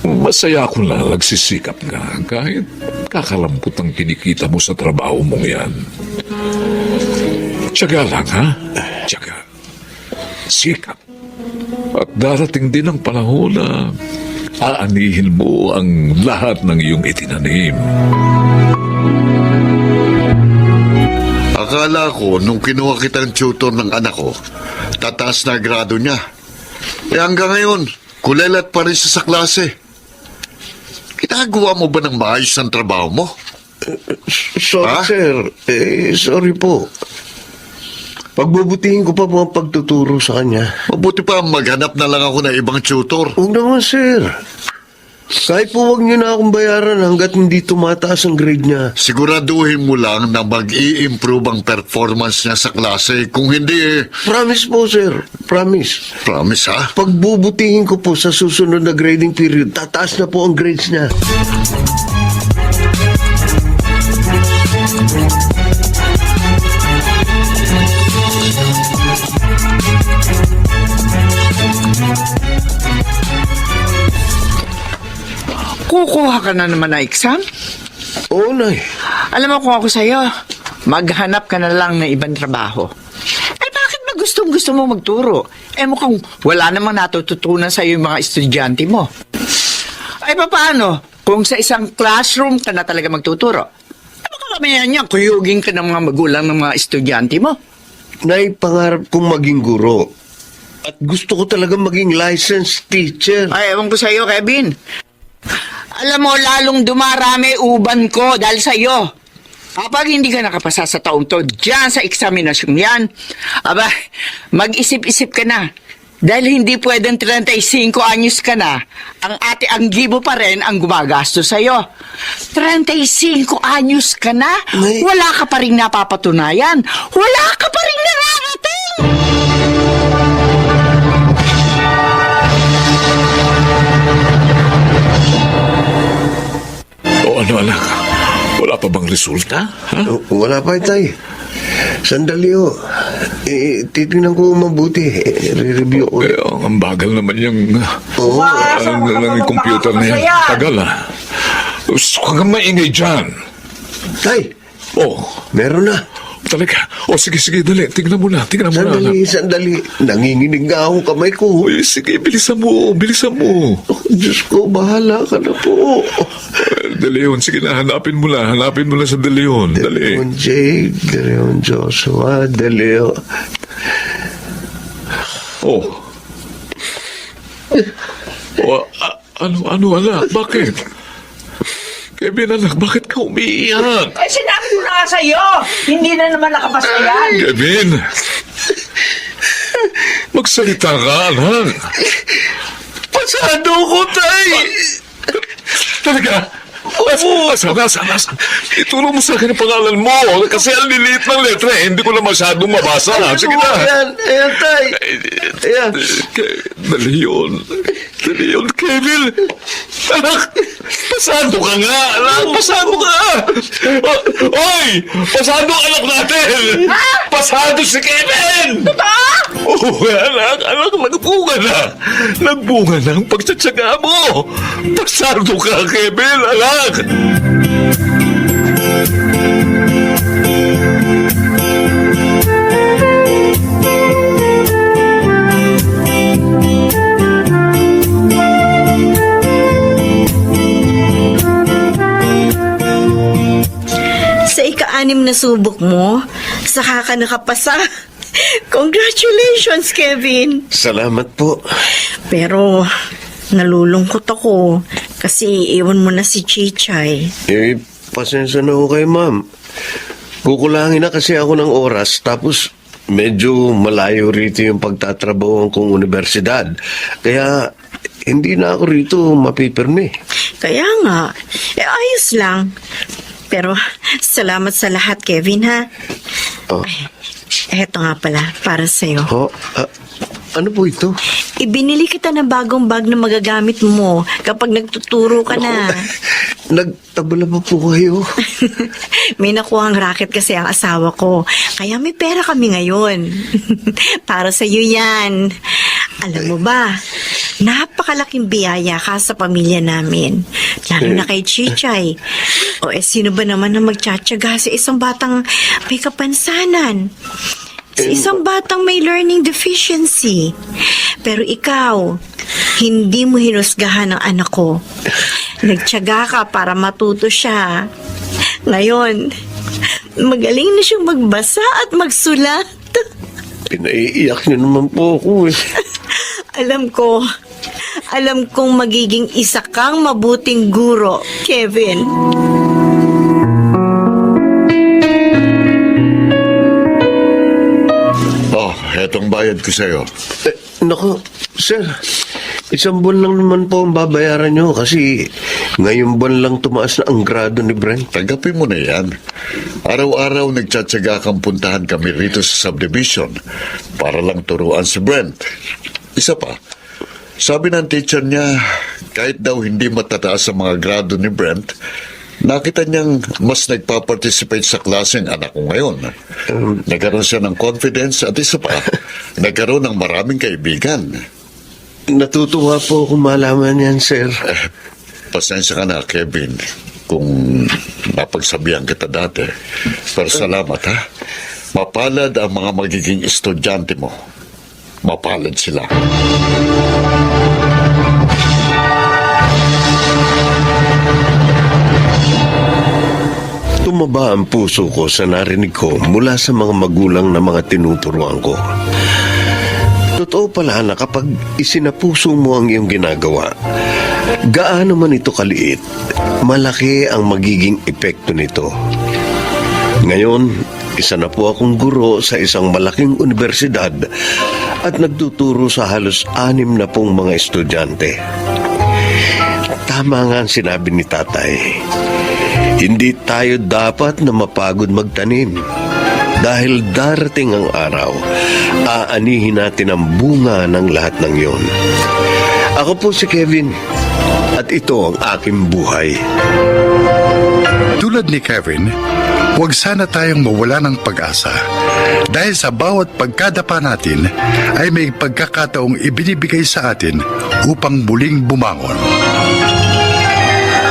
Masaya ako na nagsisikap ka kahit kakalampot ang kinikita mo sa trabaho mong yan. Tiyaga lang, ha? Tiyaga. Sikap. At darating din ang panahon na aanihin mo ang lahat ng iyong itinanim. Akala ko, nung kinuha kitang tutor ng anak ko, tataas na grado niya. Hanggang ngayon, kulelat pa rin siya sa klase. Ginagawa mo ba ng maayos ang trabaho mo? Sorry, Ha? sir. Sorry po. Pagbubutihin ko pa mga pagtuturo sa kanya. Mabuti pa maghanap na lang ako ng ibang tutor. Huwag naman, sir. Kahit po huwag niyo na akong bayaran hanggat hindi tumataas ang grade niya. Siguraduhin mo lang na mag-i-improve ang performance niya sa klase. Kung hindi, Promise po, sir. Promise. promise ha? Pagbubutihin ko po sa susunod na grading period, tataas na po ang grades niya. Kukuha ka na naman ng exam? Oo, Nay. Alam mo kung ako sa'yo, maghanap ka na lang ng ibang trabaho. Eh bakit ba gusto mo magturo? Eh mukhang wala namang natututunan sa'yo yung mga estudyante mo. Ay paano? Kung sa isang classroom ka na talaga magtuturo, eh baka mamaya niya kuyugin ka ng mga magulang ng mga estudyante mo. Nay, pangarap kong maging guro. At gusto ko talaga maging licensed teacher. Ay, ewan ko sa'yo, Kevin. Alam mo, lalong dumarami uban ko dahil sa'yo. Kapag hindi ka nakapasa sa taong to, dyan sa eksaminasyon yan, aba, mag-isip-isip ka na. Dahil hindi pwedeng 35 anyos ka na, ang gibo pa rin ang gumagastos sa'yo. 35 anyos ka na, May- wala ka pa rin napapatunayan. Wala ka pa rin nararating! O ano, anak? Wala pa bang resulta? Ha? Wala pa, Tay. Sandali, oh. Titingnan ko mabuti. Re-review ko. Eh, ang bagal naman yung Oo. yung computer na yan. Tagal, Huwag kang maingay dyan. Tay, Oh, meron na. talaga. O, sige, dali. Tingnan mo na, anak. Sandali. Nanginginig nga ang kamay ko. Uy, sige, bilisan mo. Oh, Diyos ko, bahala ka na po. De Leon, sige na, hanapin mo na sa De Leon. De Dali. Leon J. De Leon Joshua. De Leon. Oh. Oh, ano, anak? Bakit? Kevin, anak, bakit ka umiiyak? Eh, sinabi ko na nga sa'yo, hindi na naman nakapasa yan. Kevin! Magsalita ka, anak. Pasado ko, Tay! Talaga? Asan? Ituro mo sa akin ang pangalan mo. Kasi ang liliit ng letra, hindi ko na masyadong mabasa. Sige na. Ayan, Tay. Ayan. Dali yun, Kevin. Anak, pasado ka nga. Anak, pasado ka. Oy, pasado ang anak natin. Pasado si Kevin. Oo, anak, nagbunga na. Nagbunga na ang pagtsatsaga mo. Pasado ka, Kevin, anak. Sa ika-6 na subok mo, saka ka nakapasa. Congratulations, Kevin! Salamat po. Pero, nalulungkot ako kasi iwan mo na si Chichay. Pasensya na ho kayo, ma'am. Kukulangin na kasi ako ng oras, tapos medyo malayo rito yung pagtatrabaho kong universidad. Kaya, hindi na ako rito mapipirmi. Kaya nga, ayos lang. Pero, salamat sa lahat, Kevin, ha? Oh, Eto nga pala, para sa'yo. ano po ito? Ibinili kita ng bagong bag na magagamit mo kapag nagtuturo ka na. Nagtabala pa po kayo. May nakuha ang racket kasi ang asawa ko. Kaya may pera kami ngayon. Para sa iyo yan. Alam mo ba, napakalaking biyaya ka sa pamilya namin. Lalo na kay Chichay. O sino ba naman na magtsatsaga sa isang batang may kapansanan? Sa isang batang may learning deficiency. Pero ikaw, hindi mo hinusgahan ang anak ko. Nagtyaga ka para matuto siya. Ngayon, magaling na siyang magbasa at magsulat. Pinaiiyak niyo naman po ako eh. Alam kong magiging isa kang mabuting guro, Kevin. Oh, etong bayad ko sa'yo. Naku, sir, isang buwan lang naman po ang babayaran nyo kasi ngayong buwan lang tumaas na ang grado ni Brent. Tanggapin mo na yan. Araw-araw nagtsatsaga kang puntahan kami rito sa subdivision para lang turuan si Brent. Isa pa, sabi ng teacher niya, kahit daw hindi matataas ang mga grado ni Brent, nakita niyang mas nagpa-participate sa klase ang anak ko ngayon. Nagkaroon siya ng confidence at isa pa, nagkaroon ng maraming kaibigan. Natutuwa po kung malaman yan, sir. Pasensya ka na, Kevin, kung napagsabihan kita dati. Pero salamat, ha? Mapalad ang mga magiging estudyante mo. Mapalad sila. Tumaba ang puso ko sa narinig ko mula sa mga magulang na mga tinuturuan ko. Totoo pala na kapag isinapuso mo ang iyong ginagawa, gaano man ito kaliit, malaki ang magiging epekto nito. Ngayon, isa na po akong guro sa isang malaking universidad at nagtuturo sa halos 60 mga estudyante. Tama nga ang sinabi ni tatay. Hindi tayo dapat na mapagod magtanim. Dahil darating ang araw, aanihin natin ang bunga ng lahat ng yon. Ako po si Kevin, at ito ang aking buhay. Tulad ni Kevin, huwag sana tayong mawala ng pag-asa dahil sa bawat pagkadapa natin ay may pagkakataong ibinibigay sa atin upang muling bumangon.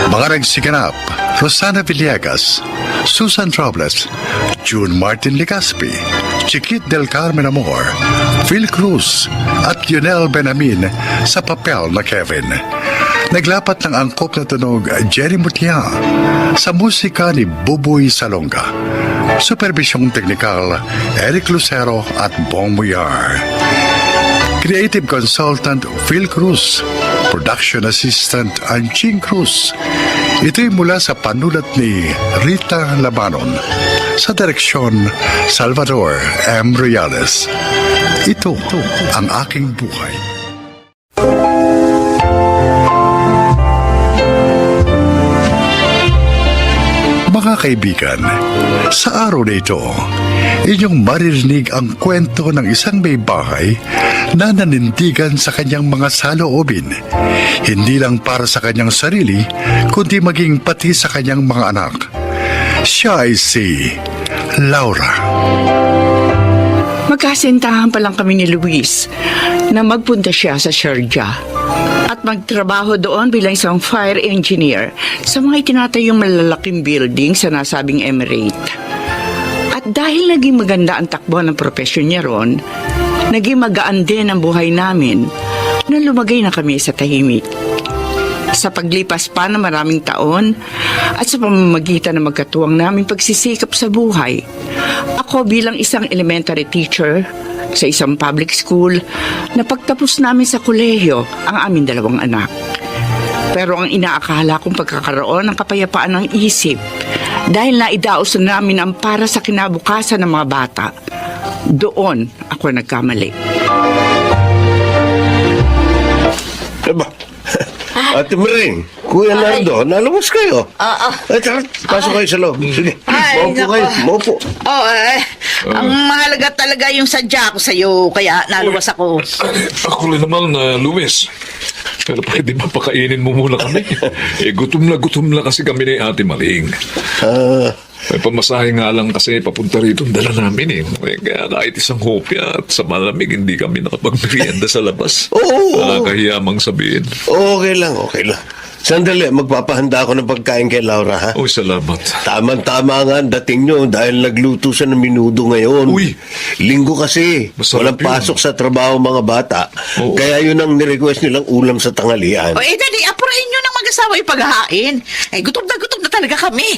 Mga nagsiganap, Rosana Villegas, Susan Robles, June Martin Legaspi, Chiquit del Carmen Amor, Phil Cruz at Lionel Benamin sa papel na Kevin. Naglapat ng angkop na tunog Jerry Mutia sa musika ni Buboy Salonga. Supervisyong teknikal Eric Lucero at Bong Muyar. Creative Consultant Phil Cruz. Production Assistant Anching Cruz. Ito'y mula sa panulat ni Rita Labanon. Sa direksyon Salvador M. Reales. Ito ang aking buhay. Mga kaibigan, sa araw na ito, inyong maririnig ang kwento ng isang may bahay na nanindigan sa kanyang mga saloobin, hindi lang para sa kanyang sarili, kundi maging pati sa kanyang mga anak. Siya ay si Laura. Magkasintahan pa lang kami ni Luis na magpunta siya sa Sharjah at magtrabaho doon bilang isang fire engineer sa mga itinatayong malalaking building sa nasabing emirate. At dahil naging maganda ang takbo ng profesyon niya ron, naging magaan din ang buhay namin nang lumagay na kami sa tahimik. Sa paglipas pa ng maraming taon at sa pamamagitan ng magkatuwang naming pagsisikap sa buhay, ako bilang isang elementary teacher sa isang public school, napagtapos namin sa kolehiyo ang aming 2 anak. Pero ang inaakala kong pagkakaroon ng kapayapaan ng isip dahil naidaos na namin ang para sa kinabukasan ng mga bata, doon ako nagkamali. Aba, Ate Maring, Kuya Nardo, nalabas kayo. Tara, pasok kayo sa loob. Sige, maupo kayo, maupo. Ang mahalaga talaga yung sadya ko sa'yo, kaya naluwas ako. Ako rin naman, Luis. Pero pwede ba pakainin mo muna kami? Gutom na kasi kami ni Ate Maring. May pamasahe nga lang kasi papunta rito ang dala namin Kaya kahit isang hopya at sa malamig hindi kami nakapagmerienda sa labas. Nakakahiyamang sabihin. Okay lang. Sandali, magpapahanda ako ng pagkain kay Laura, ha? Uy, salamat. Tama nga ang dating nyo dahil nagluto siya ng minudo ngayon. Uy! Linggo kasi. Masarap Walang pasok yun. sa trabaho mga bata. Oo. Kaya yun ang nirequest nilang ulam sa tanghalian. Dali, apurahin nyo ng mag-asawa yung paghahain. Gutom na talaga kami.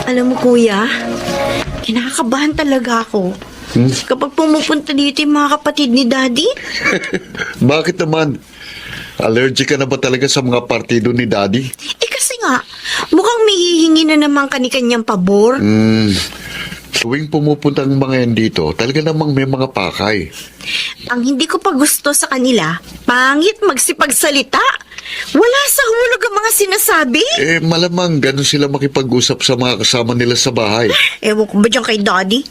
Alam mo, kuya, kinakabahan talaga ako. Kapag pumupunta dito yung mga kapatid ni Daddy, Bakit naman? Allergic ka na ba talaga sa mga partido ni Daddy? kasi nga, mukhang may hihingi na naman kani-kanyang pabor. Tuwing pumupunta ang mga yan dito, talaga namang may mga pakay. Ang hindi ko pa gusto sa kanila, pangit magsipagsalita. Wala sa hulog ang mga sinasabi. Malamang ganun sila makipag-usap sa mga kasama nila sa bahay. Ewan ko ba dyan kay Daddy?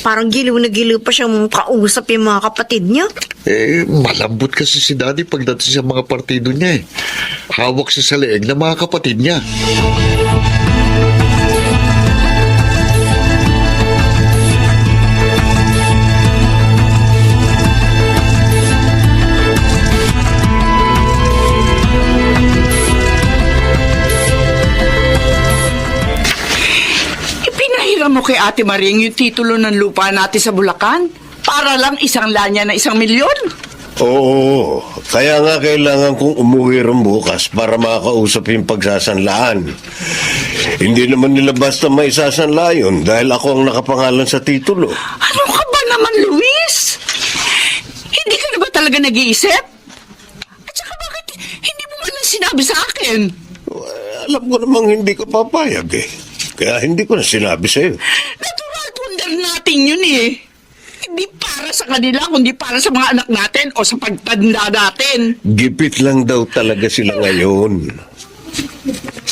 Parang giliw na giliw pa siyang kausap yung mga kapatid niya. Malambot kasi si Daddy pagdating sa mga partido niya Hawak siya sa leeg ng mga kapatid niya. kay Ate Maring yung titulo ng lupa natin sa Bulacan? Para lang isang lanya na 1 milyon? Oo, kaya nga kailangan kong umuwi rin bukas para makausap yung pagsasanlaan. Hindi naman nila basta may sasanla yun dahil ako ang nakapangalan sa titulo. Ano ka ba naman, Luis? Hindi ka na ba talaga nag-iisip? At saka bakit hindi mo man lang sinabi sa akin? Alam ko namang hindi ka papayag eh. Kaya hindi ko na sinabi sa'yo. Natural wonder natin yun eh. Hindi para sa kanila, kundi para sa mga anak natin o sa pagtanda natin. Gipit lang daw talaga sila ngayon.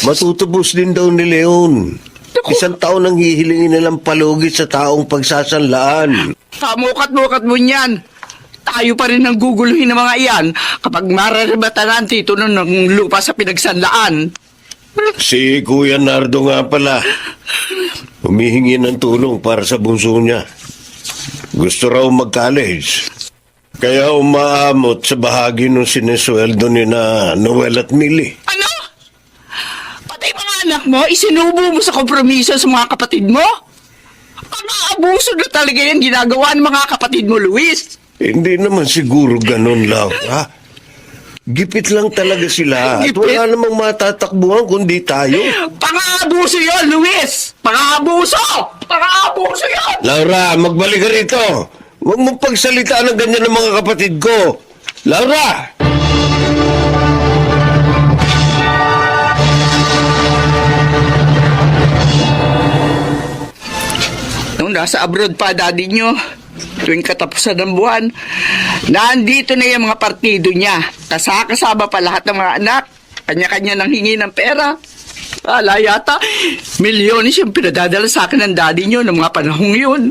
Matutubos din daw ni Leon. 1 taon ang hihilingin nilang palugit sa taong pagsasanlaan. Pamukat-mukat mo niyan. Tayo pa rin ang guguluhin ng mga iyan kapag mararabatan ang titulo ng lupa sa pinagsanlaan. Si Kuya Nardo nga pala, humihingi ng tulong para sa bunso niya. Gusto raw mag-college. Kaya umaamot sa bahagi ng sinesweldo ni na Noel at Millie. Ano? Pati mga anak mo, isinubo mo sa kompromiso sa mga kapatid mo? Pang-aabuso na talaga yung ginagawa ng mga kapatid mo, Luis. Hindi naman siguro ganun, Laura. Gipit lang talaga sila. At Gipit? wala namang matatakbuhan kundi tayo. Pang-aabuso yun, Luis! Pang-aabuso! Pang-aabuso yun! Laura, magbalik ka rito. Huwag mong pagsalitaan ng ganyan ng mga kapatid ko. Laura! Nung nasa abroad pa daddy nyo, tuwing katapusan ng buwan, nandito na yung mga partido niya. Kasama pa lahat ng mga anak. Kanya-kanya nang hingi ng pera. Ala yata, milyones yung pinadadala sa akin ng daddy nyo ng mga panahong yun.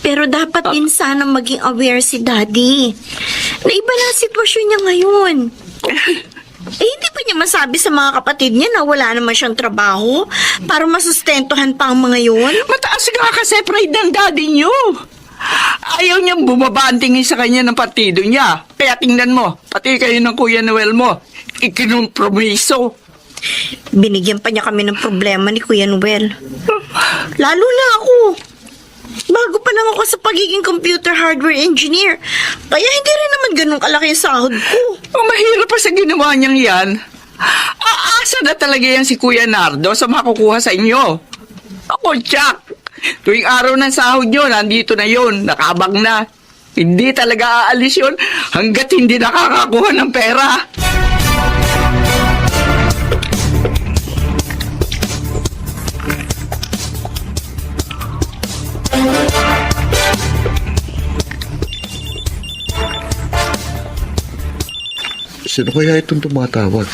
Pero dapat din sana maging aware si Daddy na iba na ang sitwasyon niya ngayon. Hindi pa niya masabi sa mga kapatid niya na wala naman siyang trabaho para masustentuhan pa ang mga yun. Mataas nga kasi pride ng daddy nyo. Ayaw niyang bumaba ang tingin sa kanya ng partido niya. Kaya tingnan mo, pati kayo ng Kuya Noel mo, ikinumpromiso. Binigyan pa niya kami ng problema ni Kuya Noel. Lalo na ako. Bago pa lang ako sa pagiging computer hardware engineer. Kaya hindi rin naman ganun kalaki ang sahod ko. Ang mahirap pa sa ginawa niyang yan. Aasa na talaga yan si Kuya Nardo sa makukuha sa inyo. Ako, Jack. Tuwing araw ng sahod nyo, nandito na yun. Nakabang na. Hindi talaga aalis yun hanggat hindi nakakakuha ng pera. Sino kaya itong tumatawag?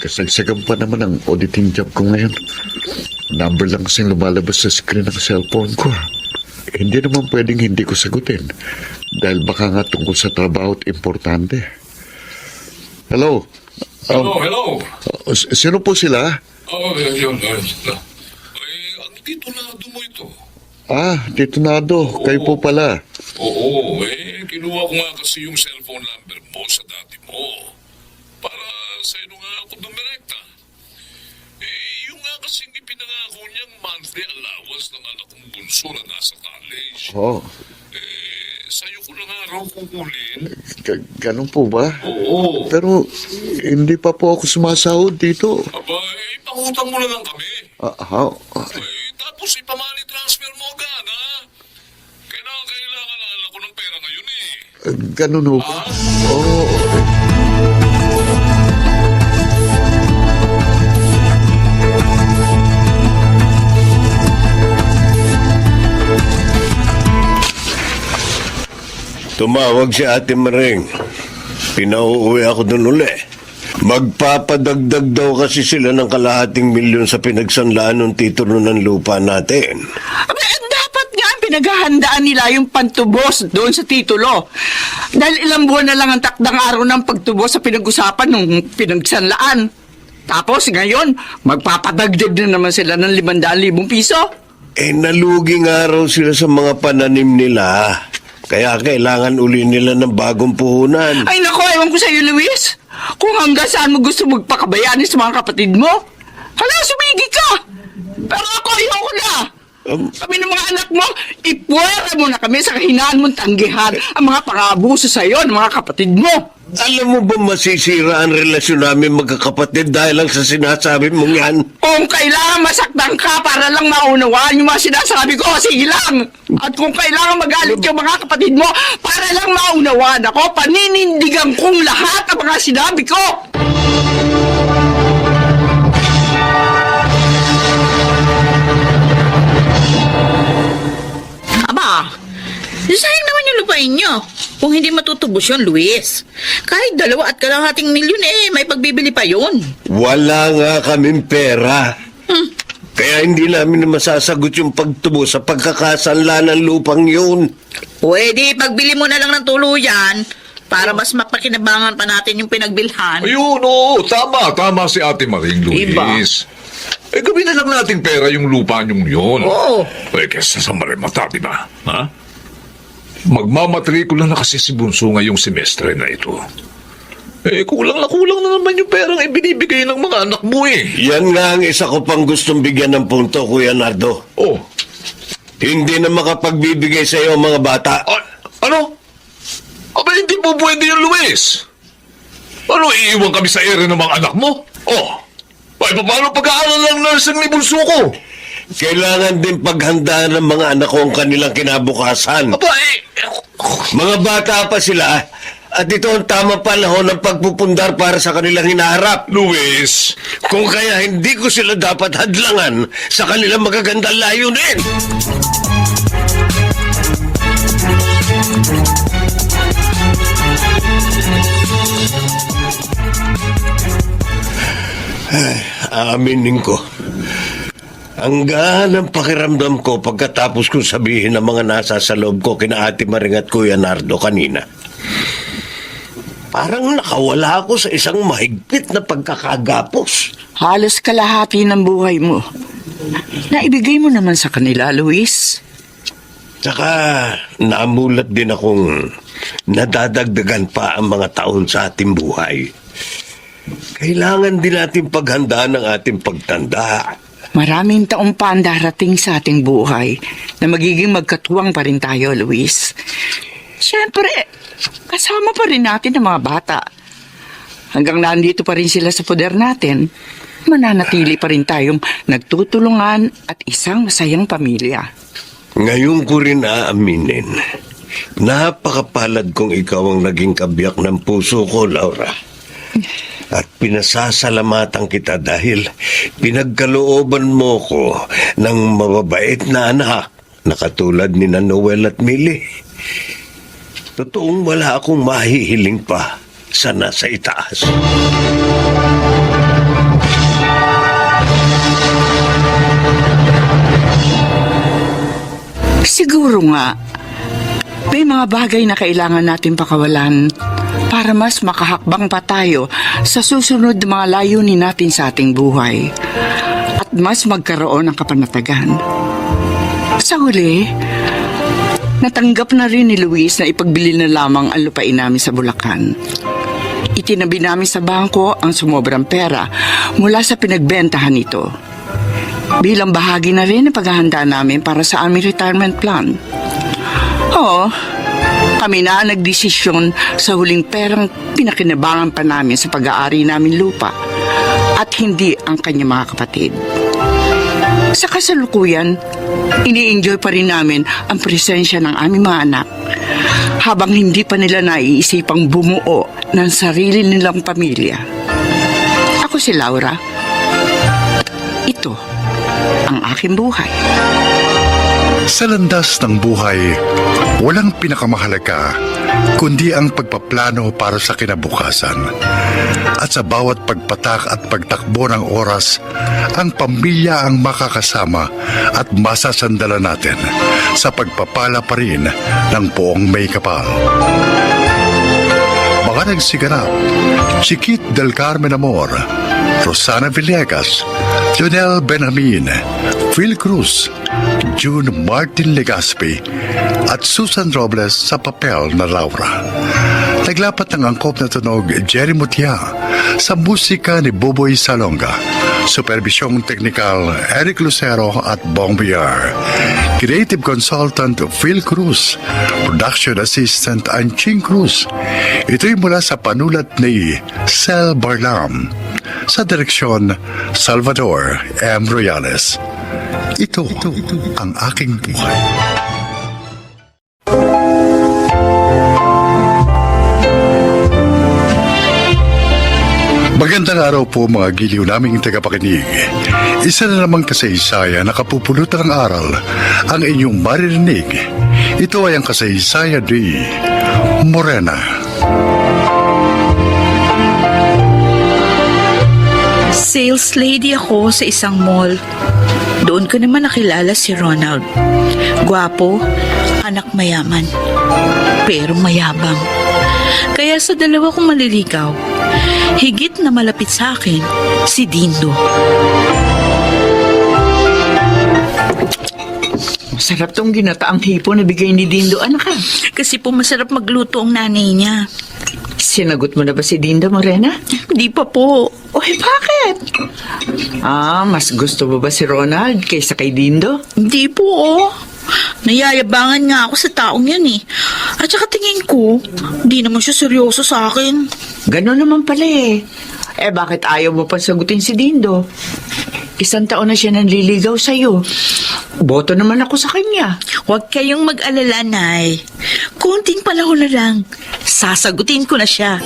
Kasagsagan pa naman ang auditing job ko ngayon. Number lang kasing lumalabas sa screen ng cellphone ko. Hindi naman pwedeng hindi ko sagutin. Dahil baka nga tungkol sa trabaho at importante. Hello? Hello. Sino po sila? Yun. Ang titulado mo ito. Tito Nardo. Kayo po pala. Oo, kinuha ko nga kasi yung cellphone number mo sa dati mo. Para sa ino nga ako dumirekta. Yung nga kasing ipinangako niyang monthly allowance ng anak kong bunso na nasa college. Oh, Sa'yo ko na nga raw kukulin. ganun po ba? Oo. Pero hindi pa po ako sumasahod dito. Aba, pangutang mo na lang kami. Tapos ipamali transfer mo agad, ha? Kailangan na anak ko ng pera ngayon eh. Ganun ho. Oo. Tumawag si Ate Maring. Pinauuwi ako doon uli. Magpapadagdag daw kasi sila ng 1/2 milyon sa pinagsanlaan ng titulo ng lupa natin. Dapat nga pinaghahandaan nila yung pantubos doon sa titulo. Dahil ilang buwan na lang ang takdang araw ng pagtubos sa pinag-usapan ng pinagsanlaan. Tapos ngayon, magpapadagdag na naman sila ng 500,000 piso. Nalugi nga raw sila sa mga pananim nila. Kaya kailangan uli nila ng bagong puhunan. Ay nako, ewan ko sa iyo, Luis. Kung hanggang saan mo gusto magpakabayani sa mga kapatid mo. Hala, sumigi ka! Pero ako, ayoko na! Kami ng mga anak mo, ipuwera mo na kami sa kahinaan mong tanggihan ang mga pang-aabuso sa'yo ng mga kapatid mo. Alam mo ba masisira ang relasyon namin magkakapatid dahil lang sa sinasabi mong yan? Kung kailangan masaktan ka para lang maunawaan yung mga sinasabi ko, sige lang. At kung kailangan magalit yung mga kapatid mo para lang maunawaan ako, paninindigan kong lahat ang mga sinabi ko. Aba, sayang naman yung lupain nyo. Kung hindi matutubos yun, Luis. Kahit 2.5 milyon may pagbibili pa yun. Wala nga kaming pera. Kaya hindi namin na masasagot yung pagtubo sa pagkakasanla ng lupang yun. Pwede, pagbili mo na lang ng tuluyan para mas mapakinabangan pa natin yung pinagbilhan. Ayun, oo. Tama si Ate Maring Luis. Iba. Gawin na lang natin pera yung lupa niyong yun. Oo. Kesa sa marimata, di ba? Ha? Magmamatrikula na kasi si Bunso ngayong semestre na ito. Kulang na naman yung perang ibinibigay ng mga anak mo Yan nga ang isa ko pang gustong bigyan ng punto, Kuya Nardo. Oh, Hindi na makapagbibigay sa iyo ang mga bata. ano? Aba, hindi po pwede yung Luis. Ano, iiwan kami sa ere ng mga anak mo? Oh, ay, paano pag-aaral ng nursing ni Bunso ko? Kailangan din paghandaan ng mga anak ko ang kanilang kinabukasan. Aba, Mga bata pa sila at ito ang tamang panahon ng pagpupundar para sa kanilang hinaharap. Luis, Kung kaya hindi ko sila dapat hadlangan sa kanilang magagandang layunin. Aminin ko. Ang gaan ng pakiramdam ko pagkatapos kong sabihin ang mga nasa sa loob ko kina Ate Maring at Kuya Nardo kanina. Parang nakawala ako sa isang mahigpit na pagkakagapos. Halos kalahati ng buhay mo. Naibigay mo naman sa kanila, Luis. Tsaka namulat din akong nadadagdagan pa ang mga taon sa ating buhay. Kailangan din natin paghandaan ang ating pagtanda. Maraming taong pa ang darating sa ating buhay na magiging magkatuwang pa rin tayo, Luis. Siyempre, kasama pa rin natin ang mga bata. Hanggang nandito pa rin sila sa poder natin, mananatili pa rin tayong nagtutulungan at isang masayang pamilya. Ngayon ko rin aaminin, napakapalad kong ikaw ang naging kabiyak ng puso ko, Laura. At pinasasalamatan kita dahil pinagkalooban mo ko ng mababait na anak na katulad ni na Noel at Millie. Totoong wala akong mahihiling pa sa nasa itaas. Siguro nga, may mga bagay na kailangan natin pakawalan para mas makahakbang pa tayo sa susunod na mga layunin natin sa ating buhay at mas magkaroon ng kapanatagan. Sa huli, natanggap na rin ni Luis na ipagbili na lamang ang lupain namin sa Bulacan. Itinabi namin sa bangko ang sumobrang pera mula sa pinagbentahan nito. Bilang bahagi na rin ng paghahanda namin para sa aming retirement plan. Oo, kami na ang nagdesisyon sa huling perang pinakinabangan pa namin sa pag-aari namin lupa at hindi ang kanyang mga kapatid. Sa kasalukuyan, ini-enjoy pa rin namin ang presensya ng aming mga anak habang hindi pa nila naiisipang bumuo ng sarili nilang pamilya. Ako si Laura. Ito ang aking buhay. Sa landas ng buhay, walang pinakamahalaga kundi ang pagpaplano para sa kinabukasan. At sa bawat pagpatak at pagtakbo ng oras, ang pamilya ang makakasama at masasandalan natin sa pagpapala pa rin ng poong may kapal. Mga nagsiganap, si Kit del Carmen Amor, Rosana Villegas, Lionel Benjamin, Phil Cruz, June Martin Legaspi at Susan Robles sa papel na Laura. Naglapat ng angkop na tunog Jerry Mutia sa musika ni Boboy Salonga. Supervisyong teknikal Eric Lucero at Bong Villar. Creative consultant Phil Cruz. Production assistant Anching Cruz. Ito'y mula sa panulat ni Sel Barlam. Sa direksyon Salvador M. Royales. Ito ang aking buhay. Magandang araw po mga giliw naming tagapakinig. Isa na namang kasaysayan na kapupulutan ng aral ang inyong maririnig. Ito ay ang kasaysayan ni Morena. Sales lady ako sa isang mall. Doon ko naman nakilala si Ronald. Gwapo, anak mayaman, pero mayabang. Kaya sa dalawa kong maliligaw, higit na malapit sa akin si Dindo. Masarap tong ginataang hipo na bigay ni Dindo, anak ka. Kasi po masarap magluto ang nanay niya. Sinagot mo na ba si Dindo, Morena? Di pa po. Oy, bakit? Mas gusto mo ba si Ronald kaysa kay Dindo? Hindi po, oh. Nayayabangan nga ako sa taong yan eh. At saka tingin ko, di naman siya seryoso sa akin. Ganon naman pala eh. Bakit ayaw mo pang sagutin si Dindo? 1 taon na siya nanliligaw sa'yo. Boto naman ako sa kanya. Huwag kayong mag-alala, Nay. Konting panahon na lang. Sasagutin ko na siya.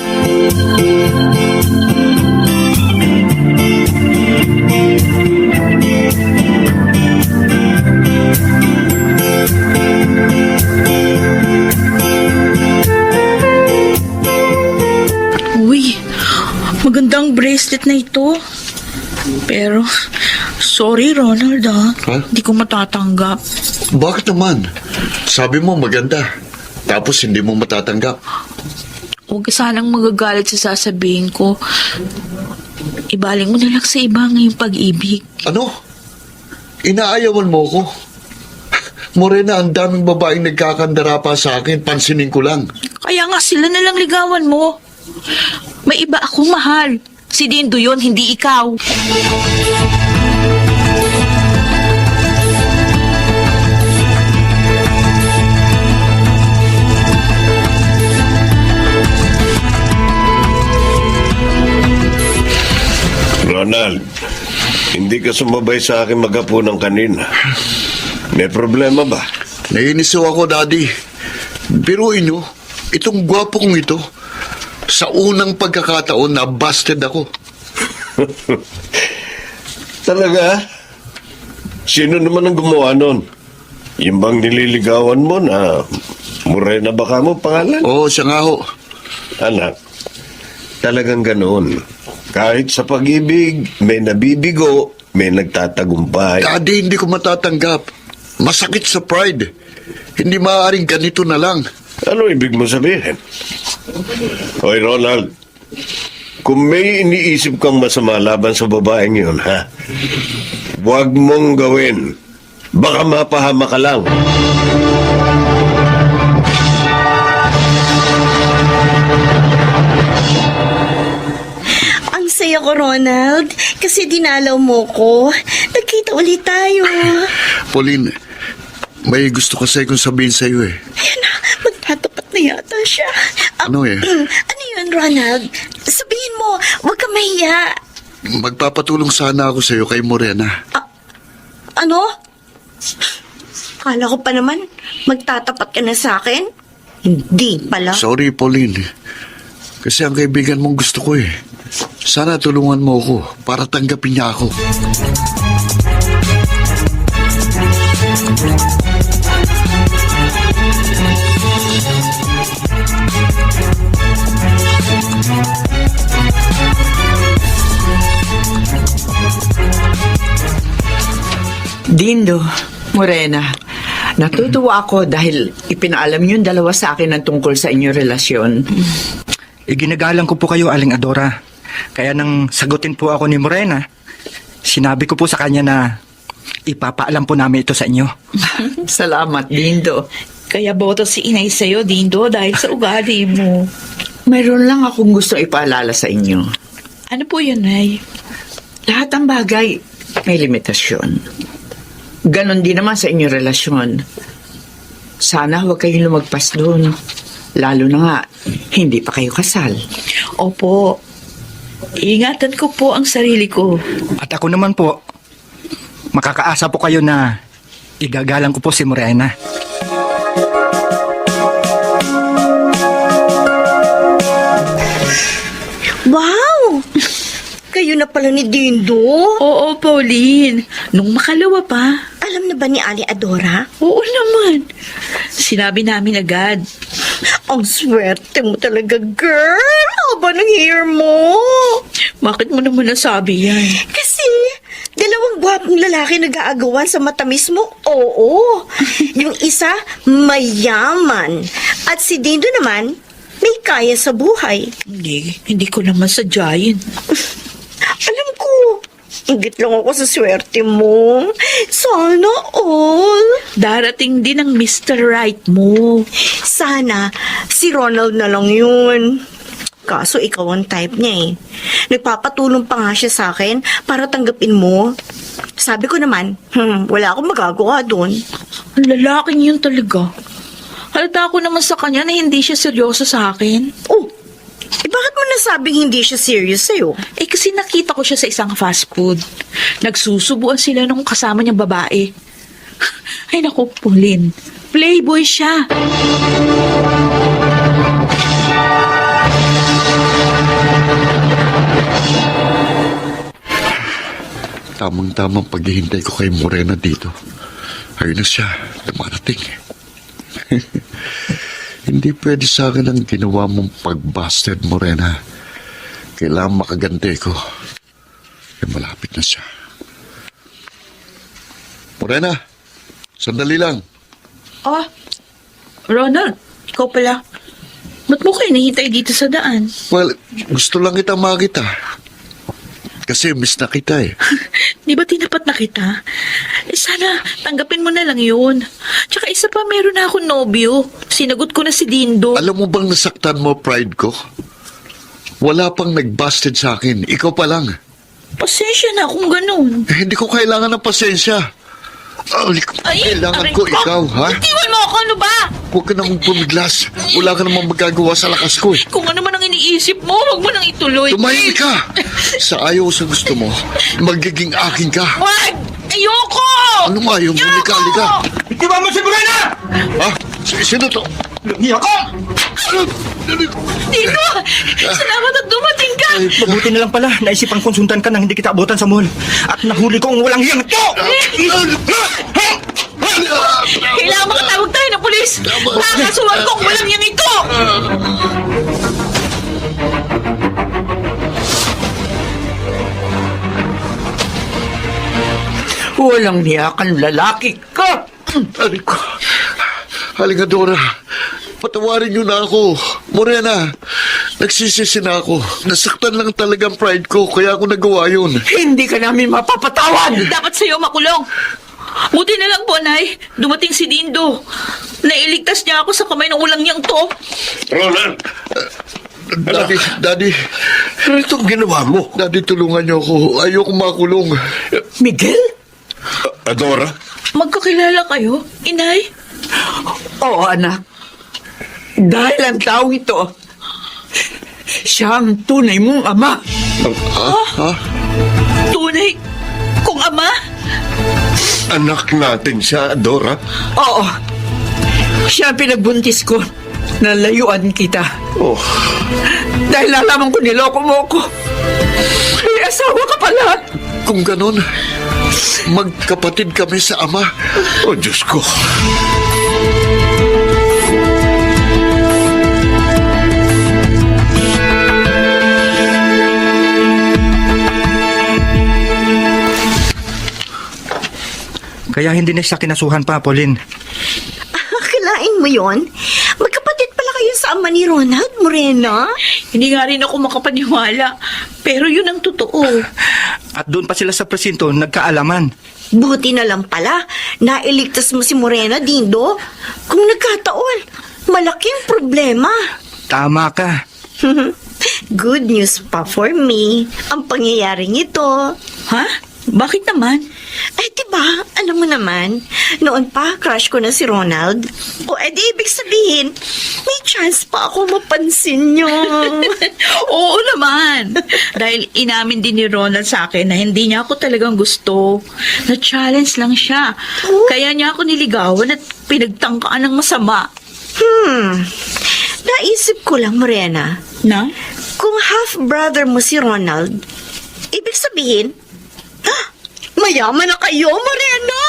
Uy, magandang bracelet na ito. Pero, sorry Ronald Hindi ko matatanggap. Bakit naman? Sabi mo maganda. Tapos hindi mo matatanggap. Huwag ka sanang magagalit sa sasabihin ko. Ibaling mo na lang sa iba ngayong pag-ibig. Ano? Inaayawan mo ko? Morena, ang daming babaeng nagkakandara pa sa akin. Pansinin ko lang. Kaya nga sila na lang ligawan mo. May iba akong mahal. Si Dindo yun, hindi ikaw. Ronald, hindi ka sumabay sa akin maghapunan kanina. May problema ba? Nainis ako, Daddy. Biruin nyo, itong gwapo kong ito, sa unang pagkakataon na busted ako. Talaga? Sino naman ang gumawa nun? Yung bang nililigawan mo na Morena baka mo pangalan? Oo, siya nga ho. Anak, talagang ganoon. Kahit sa pag-ibig, may nabibigo, may nagtatagumpay. Daddy, hindi ko matatanggap. Masakit sa pride. Hindi maaaring ganito na lang. Ano ibig mo sabihin? Hoy, Ronald, kung may iniisip kang masama laban sa babaeng yun, ha? Huwag mong gawin. Baka mapahama ka lang. Ang saya ko, Ronald, kasi dinalaw mo ko. Nagkita ulit tayo. Pauline, may gusto kasi akong sabihin sa'yo eh. Ayan na, magtatapat na yata siya. Ano eh? Ano yun, Ronald? Sabihin mo, huwag ka mahiya. Magpapatulong sana ako sa'yo kay Morena. Ano? Kala ko pa naman, magtatapat ka na sa akin. Hindi pala. Sorry, Pauline. Kasi ang kaibigan mong gusto ko eh. Sana tulungan mo ako para tanggapin niya ako. Dindo, Morena, natutuwa ako dahil ipinaalam niyo yung dalawa sa akin ng tungkol sa inyong relasyon. Ginagalang ko po kayo, Aling Adora. Kaya nang sagutin po ako ni Morena, sinabi ko po sa kanya na ipapaalam po namin ito sa inyo. Salamat, Dindo. Kaya boto si inay sa'yo, Dindo, dahil sa ugali mo. Mayroon lang akong gusto ipaalala sa inyo. Ano po yun, Nay? Lahat ng bagay may limitasyon. Ganon din naman sa inyong relasyon. Sana huwag kayong lumagpas doon. Lalo na nga, hindi pa kayo kasal. Opo. Iingatan ko po ang sarili ko. At ako naman po, makakaasa po kayo na igagalang ko po si Morena. Wow! Kayo na pala ni Dindo. Oo, Pauline. Nung makalawa pa. Alam na ba ni Ali Adora? Oo naman. Sinabi namin agad. Ang swerte mo talaga, girl. Haba ng hair mo. Bakit mo naman nasabi yan? Kasi, dalawang gwapong lalaki nag-aagawan sa matamis mo. Oo. Yung isa, mayaman. At si Dindo naman, may kaya sa buhay. Hindi ko naman sadyain. Alam ko, ingit lang ako sa swerte mo. Sana all. Darating din ang Mr. Right mo. Sana, si Ronald na lang yun. Kaso ikaw ang type niya eh. Nagpapatulong pa nga siya sa akin para tanggapin mo. Sabi ko naman, wala akong magagawa doon. Ang lalaking yun talaga. Halata ko naman sa kanya na hindi siya seryoso sa akin. Oh, bakit mo nasabing hindi siya serious sa'yo? Kasi nakita ko siya sa isang fast food. Nagsusubuan sila nung kasama niyang babae. Ay naku, Pauline. Playboy siya. Tamang-tamang paghihintay ko kay Morena dito. Ayun na siya, dumarating. Hindi pwede sa akin ang ginawa mong pag-busted, Morena. Kailangan makaganti ko. Malapit na siya. Morena, sandali lang. Ah, Ronald, ikaw pala. Ba't mo kayo nahintay dito sa daan? Well, gusto lang kita makita. Kasi miss na kita eh. Di ba tinapat na kita? Sana tanggapin mo na lang yun. Tsaka isa pa, meron na akong nobyo. Sinagot ko na si Dindo. Alam mo bang nasaktan mo pride ko? Wala pang nag-busted sa akin. Ikaw pa lang. Pasensya na kung ganun. Hindi ko kailangan ng pasensya. Kailangan ko ikaw, ha? Itiwan mo ako, ano ba? Huwag ka namang pumiglas. Wala ka namang magagawa sa lakas ko eh. Kung ano man ang iniisip mo, huwag mo nang ituloy. Tumahimik ka! Sa ayaw sa gusto mo, magiging akin ka. Wag! Ayoko! Ano nga yung halika? Itiwan mo si Morena! Ha? Sino to? Lumiya ka! Dindo! Salamat at dumating ka! Mabuti na lang pala, naisipan konsultan ka nang hindi kita abutan sa mall. At nahuli ko ang walang hiyang to! Kailangan makatawag tayo ng pulis! Nakakasuhan ko kung walang yan ito! Walang niyakan lalaki ka! Aliko. Halika, Dora. Patawarin niyo na ako. Morena, nagsisisi na ako. Nasaktan lang talagang pride ko, kaya ako nagawa yun. Hindi ka namin mapapatawad! Dapat sa'yo makulong. Buti na lang po, Nay. Dumating si Dindo. Nailigtas niya ako sa kamay ng ulang niyang to. Ronald, Daddy, ano itong ginawa mo? Daddy, tulungan niyo ako. Ayoko makulong. Miguel? Adora? Magkakilala kayo, Inay? Oo, anak. Dahil ang taong ito, siya ang tunay mong ama. Ha? Tunay kung ama? Anak natin siya, Adora. Oo. Siya ang pinagbuntis ko. Nalayuan kita. Oh, Dahil nalaman ko niloko mo ko. May asawa ka pala. Kung ganun, magkapatid kami sa ama. oh Diyos ko. Kaya hindi na siya kinasuhan pa, Pauline. Akalain mo yon? Magkapatid pala kayo sa ama ni Ronald, Morena? Hindi nga rin ako makapaniwala. Pero yun ang totoo. At doon pa sila sa presinto nagkaalaman. Buti na lang pala, nailigtas mo si Morena, Dindo. Kung nagkataon, malaking problema. Tama ka. Good news pa for me. Ang pangyayaring ito. Ha? Bakit naman? Ay, diba? Alam mo naman, noon pa, crush ko na si Ronald. O, edi ibig sabihin, may chance pa ako mapansin niyo. Oo naman. Dahil inamin din ni Ronald sa akin na hindi niya ako talagang gusto. Na-challenge lang siya. Kaya niya ako niligawan at pinagtangkaan ng masama. Naisip ko lang, Morena, Na? kung half-brother mo si Ronald, ibig sabihin, mayaman na kayo, Morena!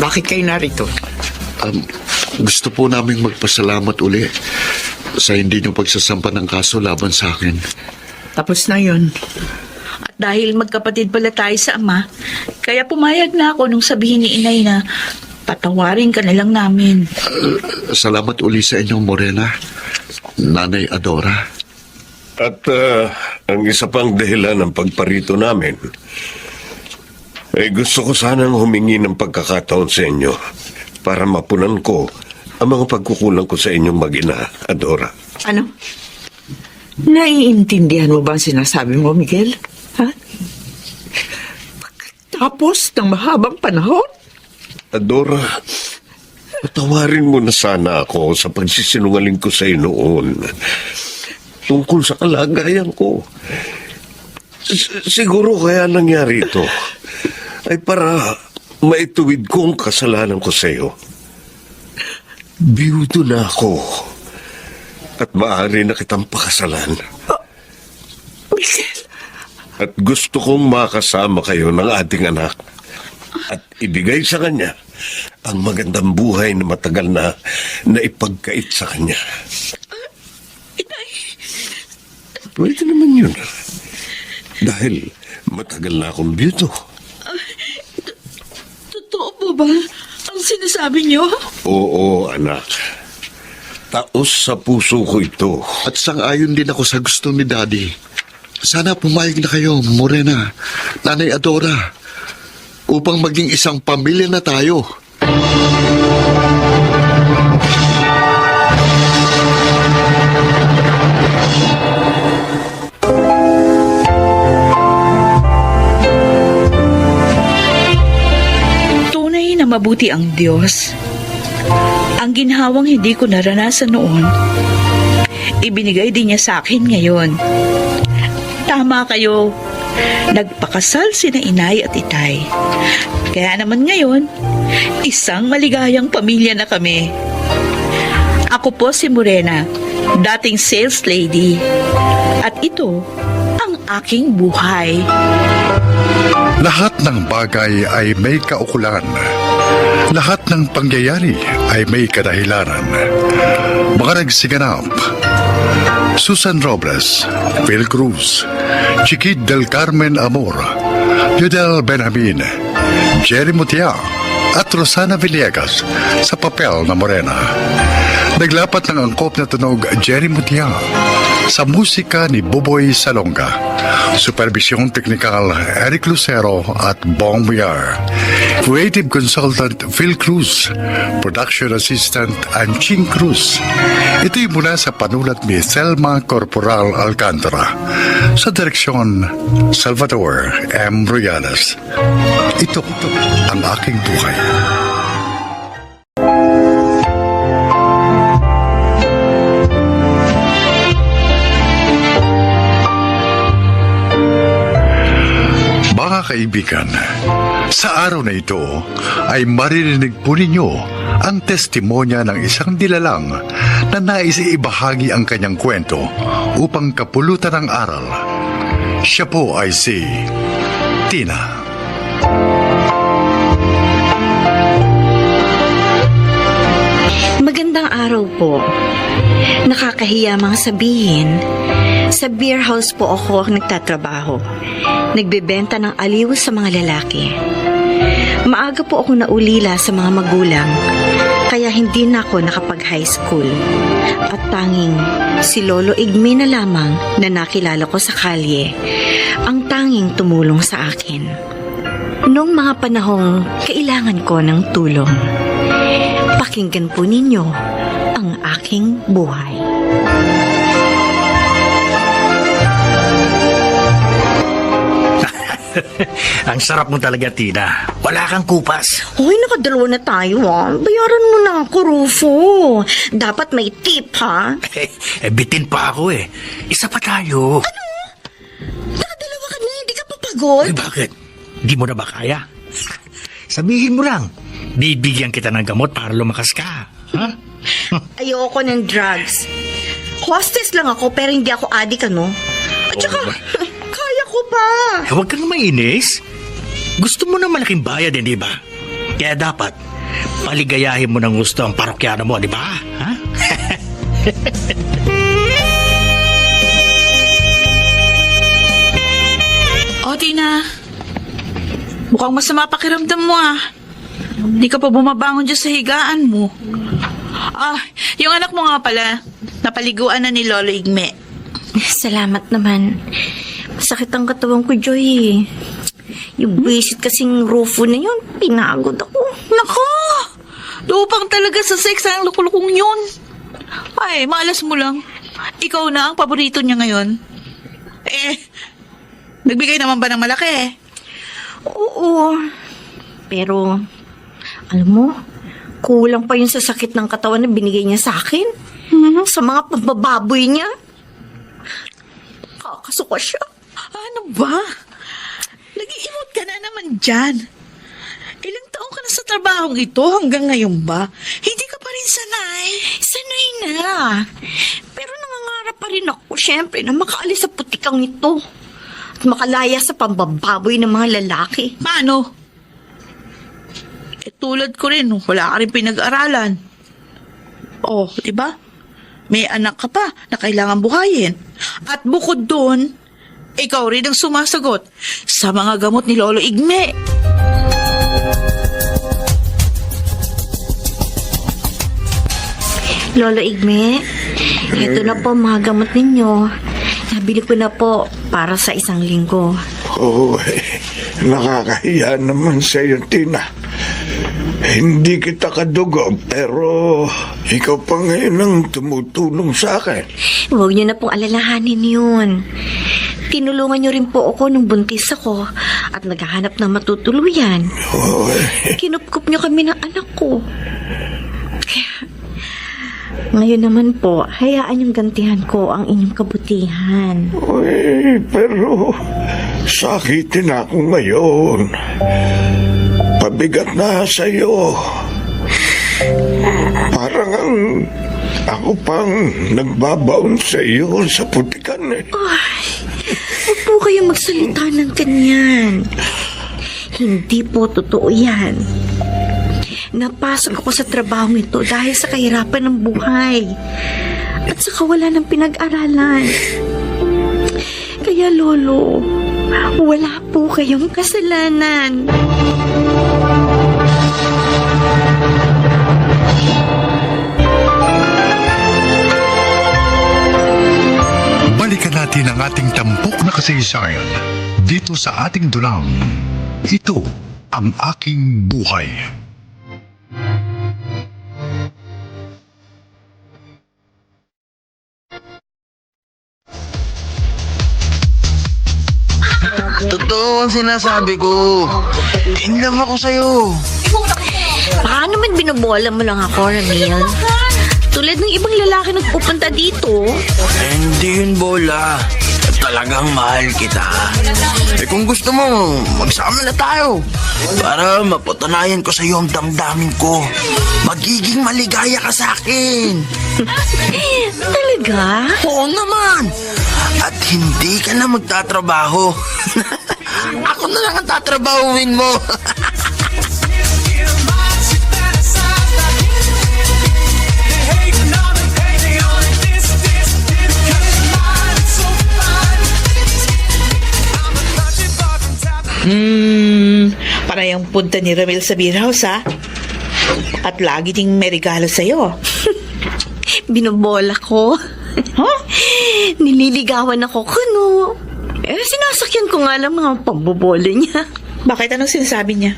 Bakit kayo narito? Gusto po naming magpasalamat uli sa hindi niyo pagsasampa ng kaso laban sa akin. Tapos na yun. At dahil magkapatid pala tayo sa ama, kaya pumayag na ako nung sabihin ni inay na patawarin ka na lang namin. Salamat uli sa inyo, Morena. Nanay Adora. At ang isa pang dahilan ng pagparito namin, ay gusto ko sanang humingi ng pagkakataon sa inyo para mapunan ko ang mga pagkukulang ko sa inyong mag-ina, Adora. Ano? Naiintindihan mo ba ang sinasabi mo, Miguel? Ha? Tapos ng mahabang panahon? Adora, patawarin mo na sana ako sa pagsisinungaling ko sa iyo noon tungkol sa kalagayan ko. Siguro kaya nangyari ito ay para maituwid ko ang kasalanan ko sa iyo. Biyudo na ako at maaari na kitang pakasalan. Miguel, At gusto kong makasama kayo ng ating anak at ibigay sa kanya ang magandang buhay na matagal na ipagkait sa kanya. Pwede naman yun. Dahil matagal na akong biyudo. totoo po ba ang sinasabi niyo? Oo, anak. Taos sa puso ko ito. At sang-ayon din ako sa gusto ni Daddy. Sana pumayag na kayo, Morena, Nanay Adora, upang maging isang pamilya na tayo. Tunay na mabuti ang Diyos. Ang ginhawang hindi ko naranasan noon, ibinigay din niya sa akin ngayon. Tama kayo. Nagpakasal sina inay at itay. Kaya naman ngayon, isang maligayang pamilya na kami. Ako po si Morena, dating sales lady. At ito, ang aking buhay. Lahat ng bagay ay may kaukulan. Lahat ng pangyayari ay may kadahilanan. Mga nagsiganap: Susan Robles, Phil Cruz, Chiquit del Carmen Amor, Yudel Benjamin, Jerry Mutia, at Rosana Villegas sa papel na Morena. Naglapat ng angkop na tunog Jerry Mutia sa musika ni Buboy Salonga. Supervisyong teknikal Eric Lucero at Bong Muyar. Creative Consultant Phil Cruz. Production Assistant Anching Cruz. Ito'y mula sa panulat ni Selma Corporal Alcantara. Sa direksyon Salvador M. Royales. Ito ang aking buhay. Mga kaibigan, sa araw na ito ay maririnig po ninyo ang testimonya ng isang dilalang na nais ibahagi ang kanyang kwento upang kapulutan ng aral. Siya po ay si Tina. Magandang araw po. Nakakahiya mga sabihin. Sa beer house po ako nagtatrabaho. Nagbebenta ng aliw sa mga lalaki. Maaga po ako naulila sa mga magulang, kaya hindi na ako nakapag-high school. At tanging si Lolo Igme na lamang na nakilala ko sa kalye, ang tanging tumulong sa akin. Noong mga panahong kailangan ko ng tulong, pakinggan po ninyo ang aking buhay. Ang sarap mo talaga, Tina. Wala kang kupas. Hoy, nakadalawa na tayo Bayaran mo na ako, Rufo. Dapat may tip, ha? Bitin pa ako eh. Isa pa tayo. Nakadalawa ka na, hindi ka papagod? Bakit? Di mo na ba kaya? Sabihin mo lang. Bibigyan kita ng gamot para lumakas ka. Ha? Ayoko ng drugs. Hostess lang ako pero hindi ako adik, ano? At saka, kaya ko pa. Huwag kang mainis. Gusto mo ng malaking bayad, hindi ba? Kaya dapat, paligayahin mo ng gusto ang parokyano mo, di ba? Ha? O, Tina. Mukhang masama pakiramdam mo Hindi ka pa bumabangon dyan sa higaan mo. Yung anak mo nga pala, napaliguan na ni Lolo Igme. Salamat naman. Masakit ang katawan ko, Joy. Yung visit kasing Rufo na yun, pinagod ako. Nako! Lupang talaga sa sex ang lukulukong yun. Ay, malas mo lang. Ikaw na ang paborito niya ngayon. Nagbigay naman ba ng malaki? Oo. Pero, alam mo, kulang pa yun sa sakit ng katawan na binigay niya sa akin. Sa mga pambababoy niya. Kakasuka siya. Ano ba? Nag-iimot ka na naman dyan. Ilang taon ka na sa trabahong ito hanggang ngayon ba? Hindi ka pa rin sanay. Sanay na. Pero nangangarap pa rin ako, syempre, na makaalis sa putikang ito. At makalaya sa pambababoy ng mga lalaki. Paano? Tulad ko rin, wala ka rin pinag-aralan. Oh, di ba? May anak ka pa na kailangan buhayin. At bukod doon, ikaw rin ang sumasagot sa mga gamot ni Lolo Igme. Lolo Igme, ito na po mga gamot ninyo. Nabili ko na po para sa 1 linggo. Nakakahiya naman sa iyo, Tina. Hindi kita kadugo, pero ikaw pa ngayon ang tumutulong sa akin. Huwag niyo na pong alalahanin yun. Tinulungan niyo rin po ako nung buntis ako at naghahanap ng matutuluyan. Kinupkup niyo kami ng anak ko. Kaya, ngayon naman po, hayaan yung gantihan ko ang inyong kabutihan. Pero sakitin ako ngayon. Pabigat na sa iyo. Parang ako pang nagbabaon sa iyo sa putikan eh. Huwag po kayong magsalita ng ganyan. Hindi po totoo yan. Napasok ako sa trabaho ito dahil sa kahirapan ng buhay. At sa kawalan ng pinag-aralan. Kaya, Lolo, wala po kayong kasalanan. Balikan natin ang ating tampok na kasaysayan dito sa ating dulang. Ito ang aking buhay. Totoo ang sinasabi ko. In love ako sa'yo. Paano man binobola mo lang ako, Ramil? Tulad ng ibang lalaki nagpupunta dito. Hindi yun bola. Talagang mahal kita. Kung gusto mo, magsama na tayo. Para mapatunayan ko sa'yo ang damdamin ko. Magiging maligaya ka sa akin. Talaga? Oo naman. At hindi ka na magtatrabaho. Ako na lang ang tatrabahuin mo. Para yung punta ni Ramil sa beer house, At lagi ding may regalo sa'yo. Binobola ko. Huh? Nililigawan ako kuno. Sinasakyan ko nga lang mga pambobola niya. Bakit? Anong sinasabi niya?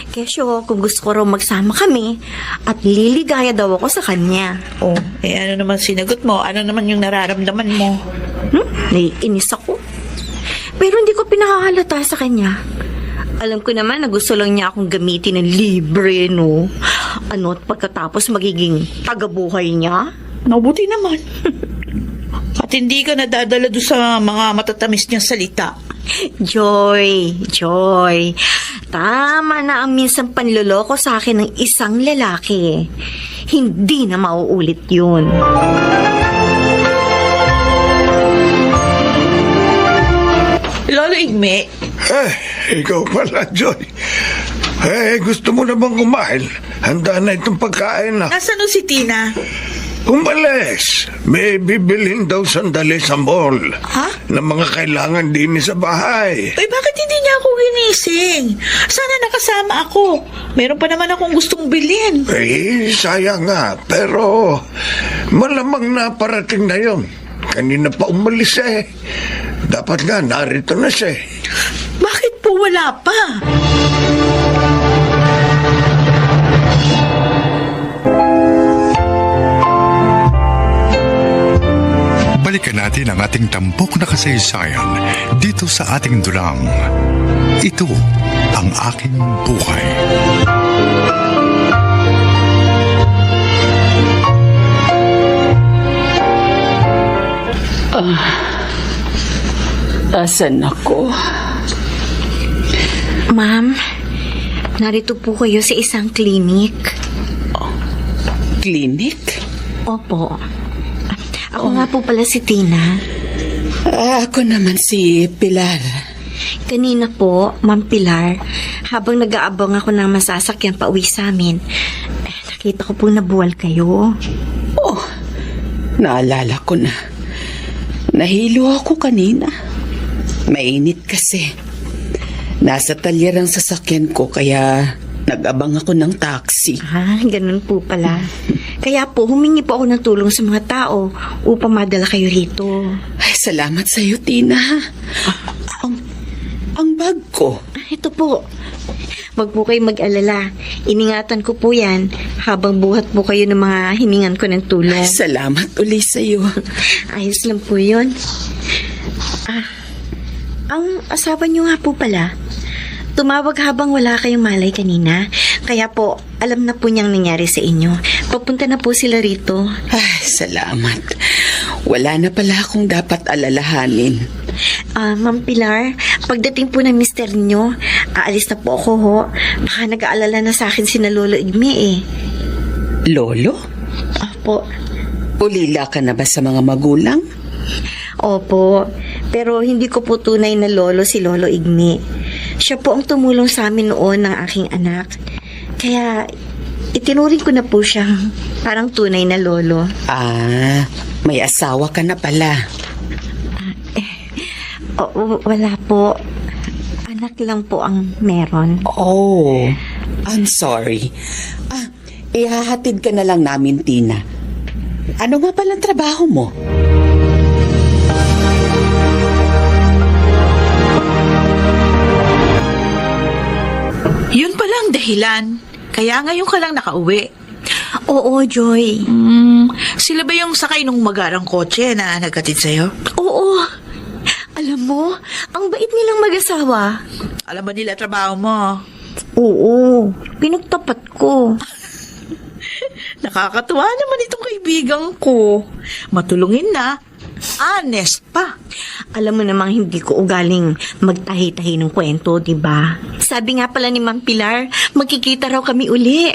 Kesyo, kung gusto ko raw magsama kami at liligaya daw ako sa kanya. Oh, ano naman sinagot mo? Ano naman yung nararamdaman mo? Naiinis ako. Pero hindi ko pinakahalata sa kanya. Alam ko naman na gusto lang niya akong gamitin ng libre, no? At pagkatapos magiging tagabuhay niya? Mabuti naman. At hindi ka nadadala doon sa mga matatamis niyang salita. Joy. Tama na ang minsan panloloko sa akin ng isang lalaki. Hindi na mauulit yun. Lolo Igme, Ikaw pala, Joy. Gusto mo na bang kumain? Handa na itong pagkain na. nasaan si Tina? Umalis. May bibilhin daw sandali sa mall. Ha? Na mga kailangan din sa bahay. Ay, bakit hindi niya ako ginising? Sana nakasama ako. Meron pa naman akong gustong bilhin. Sayang nga. Pero malamang na parating na yon. Kanina pa umalis eh. Dapat nga narito na siya. Bakit po wala pa? Balikan natin ang ating tampok na kasaysayan dito sa ating dulang. Ito ang aking buhay. Asan ako? Ma'am, narito po kayo sa isang klinik. Clinic? Opo. Ako nga po pala si Tina. Ako naman si Pilar. Kanina po, Ma'am Pilar, habang nag-aabang ako ng masasakyan pa uwi sa amin, nakita ko pong nabuwal kayo. Oh, naalala ko na. Nahilo ako kanina. Mainit kasi. Nasa talyer ang sasakyan ko kaya nag-abang ako ng taxi. Ganun po pala. Kaya po, humingi po ako ng tulong sa mga tao upang madala kayo rito. Ay, salamat sa iyo, Tina. Ang bag ko. Ito po. Wag po kayo mag-alala. Iningatan ko po yan habang buhat po kayo ng mga hiningan ko ng tulong. Salamat uli sa iyo. Ayos lang po yun. Ang asawa niyo nga po pala, tumawag habang wala kayong malay kanina. Kaya po, alam na po niyang nangyari sa inyo. Papunta na po sila rito. Ay, salamat. Wala na pala akong dapat alalahanin. Ma'am Pilar, pagdating po ng mister niyo, aalis na po ako ho. Baka nag-aalala na sa akin sina Lolo Igme eh. Lolo? Opo. Ulila ka na ba sa mga magulang? Opo, pero hindi ko po tunay na lolo si Lolo Igme. Siya po ang tumulong sa amin noon ng aking anak. Kaya itinuring ko na po siyang parang tunay na lolo. May asawa ka na pala. Wala po. Anak lang po ang meron. Oh, I'm sorry. Ihahatid ka na lang namin, Tina. Ano nga palang trabaho mo? Yun pala ang dahilan. Kaya ngayon ka lang nakauwi. Oo, Joy. Sila ba yung sakay nung magarang kotse na nagkatid sa'yo? Oo. Alam mo, ang bait nilang mag-asawa. Alam ba nila trabaho mo? Oo, pinagtapat ko. Nakakatuwa naman itong kaibigan ko. Matulungin na. Honest pa. Alam mo namang hindi ko ugaling magtahi-tahi ng kwento, di ba? Sabi nga pala ni Ma'am Pilar, magkikita raw kami uli.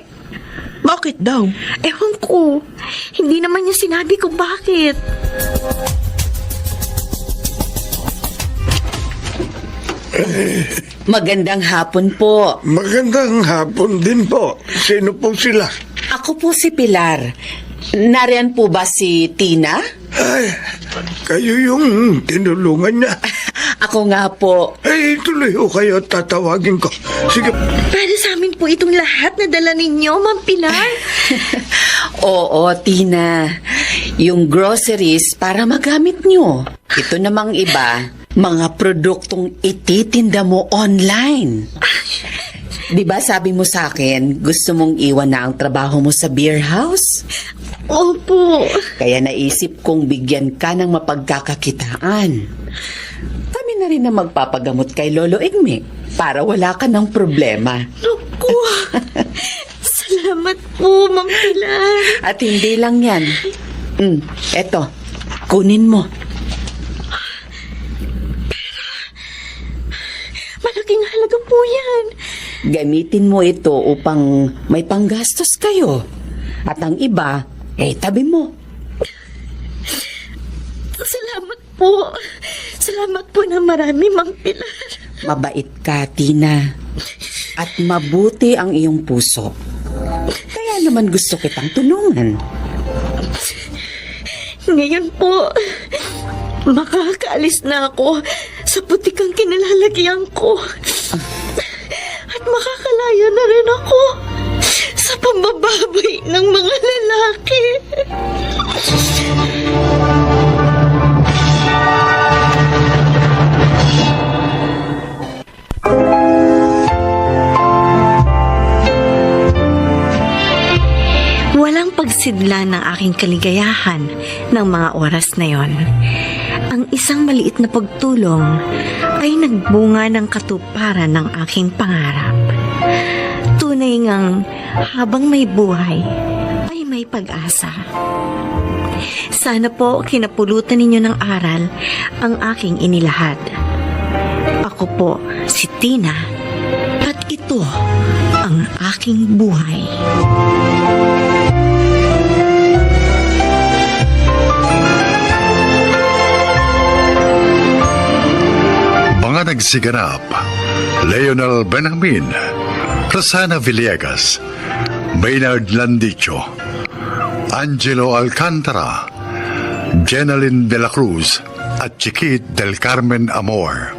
Bakit daw? Ewan ko. Hindi naman niya sinabi kung bakit. Magandang hapon po. Magandang hapon din po. Sino po sila? Ako po si Pilar. Nariyan po ba si Tina? Ay, kayo yung tinulungan niya. Ako nga po. Ay, tuloy ho kayo at tatawagin ko. Sige. Para sa amin po itong lahat na dala ninyo, Ma'am Pilar. Oo, Tina. Yung groceries para magamit nyo. Ito namang iba, mga produktong ititinda mo online. Di ba sabi mo sa akin, gusto mong iwan na ang trabaho mo sa beer house? Opo. Kaya naisip kong bigyan ka ng mapagkakakitaan. Kami na rin na magpapagamot kay Lolo Igme para wala ka ng problema. Naku. Salamat po, Ma'am Pilar. At hindi lang yan. Eto, kunin mo. Malaking halaga po yan. Gamitin mo ito upang may panggastos kayo. At ang iba, tabi mo. Salamat po. Salamat po na marami, Ma'am Pilar. Mabait ka, Tina. At mabuti ang iyong puso. Kaya naman gusto kitang tulungan. Ngayon po, makakaalis na ako sa putikang kinalalagyan ko. At makakalaya na rin ako sa pambababoy ng mga lalaki. Walang pagsidla ng aking kaligayahan ng mga oras na yon. Ang isang maliit na pagtulong ay nagbunga ng katuparan ng aking pangarap. Tunay ngang habang may buhay ay may pag-asa. Sana po kinapulutan ninyo ng aral ang aking inilahad. Ako po si Tina at ito ang aking buhay. Mga nagsiganap, Leonel Benjamin, Rosana Villegas, Maynard Landicho, Angelo Alcantara, Jeneline de la Cruz at Chiquit del Carmen Amor.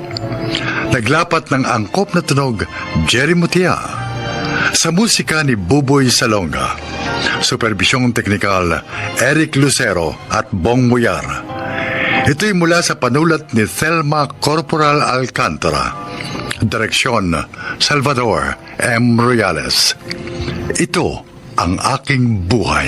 Naglapat ng angkop na tunog Jerry Mutia. Sa musika ni Buboy Salonga. Superbisyong teknikal Eric Lucero at Bong Muyar. Ito'y mula sa panulat ni Thelma Corporal Alcantara. Direksyon, Salvador M. Royales. Ito ang aking buhay.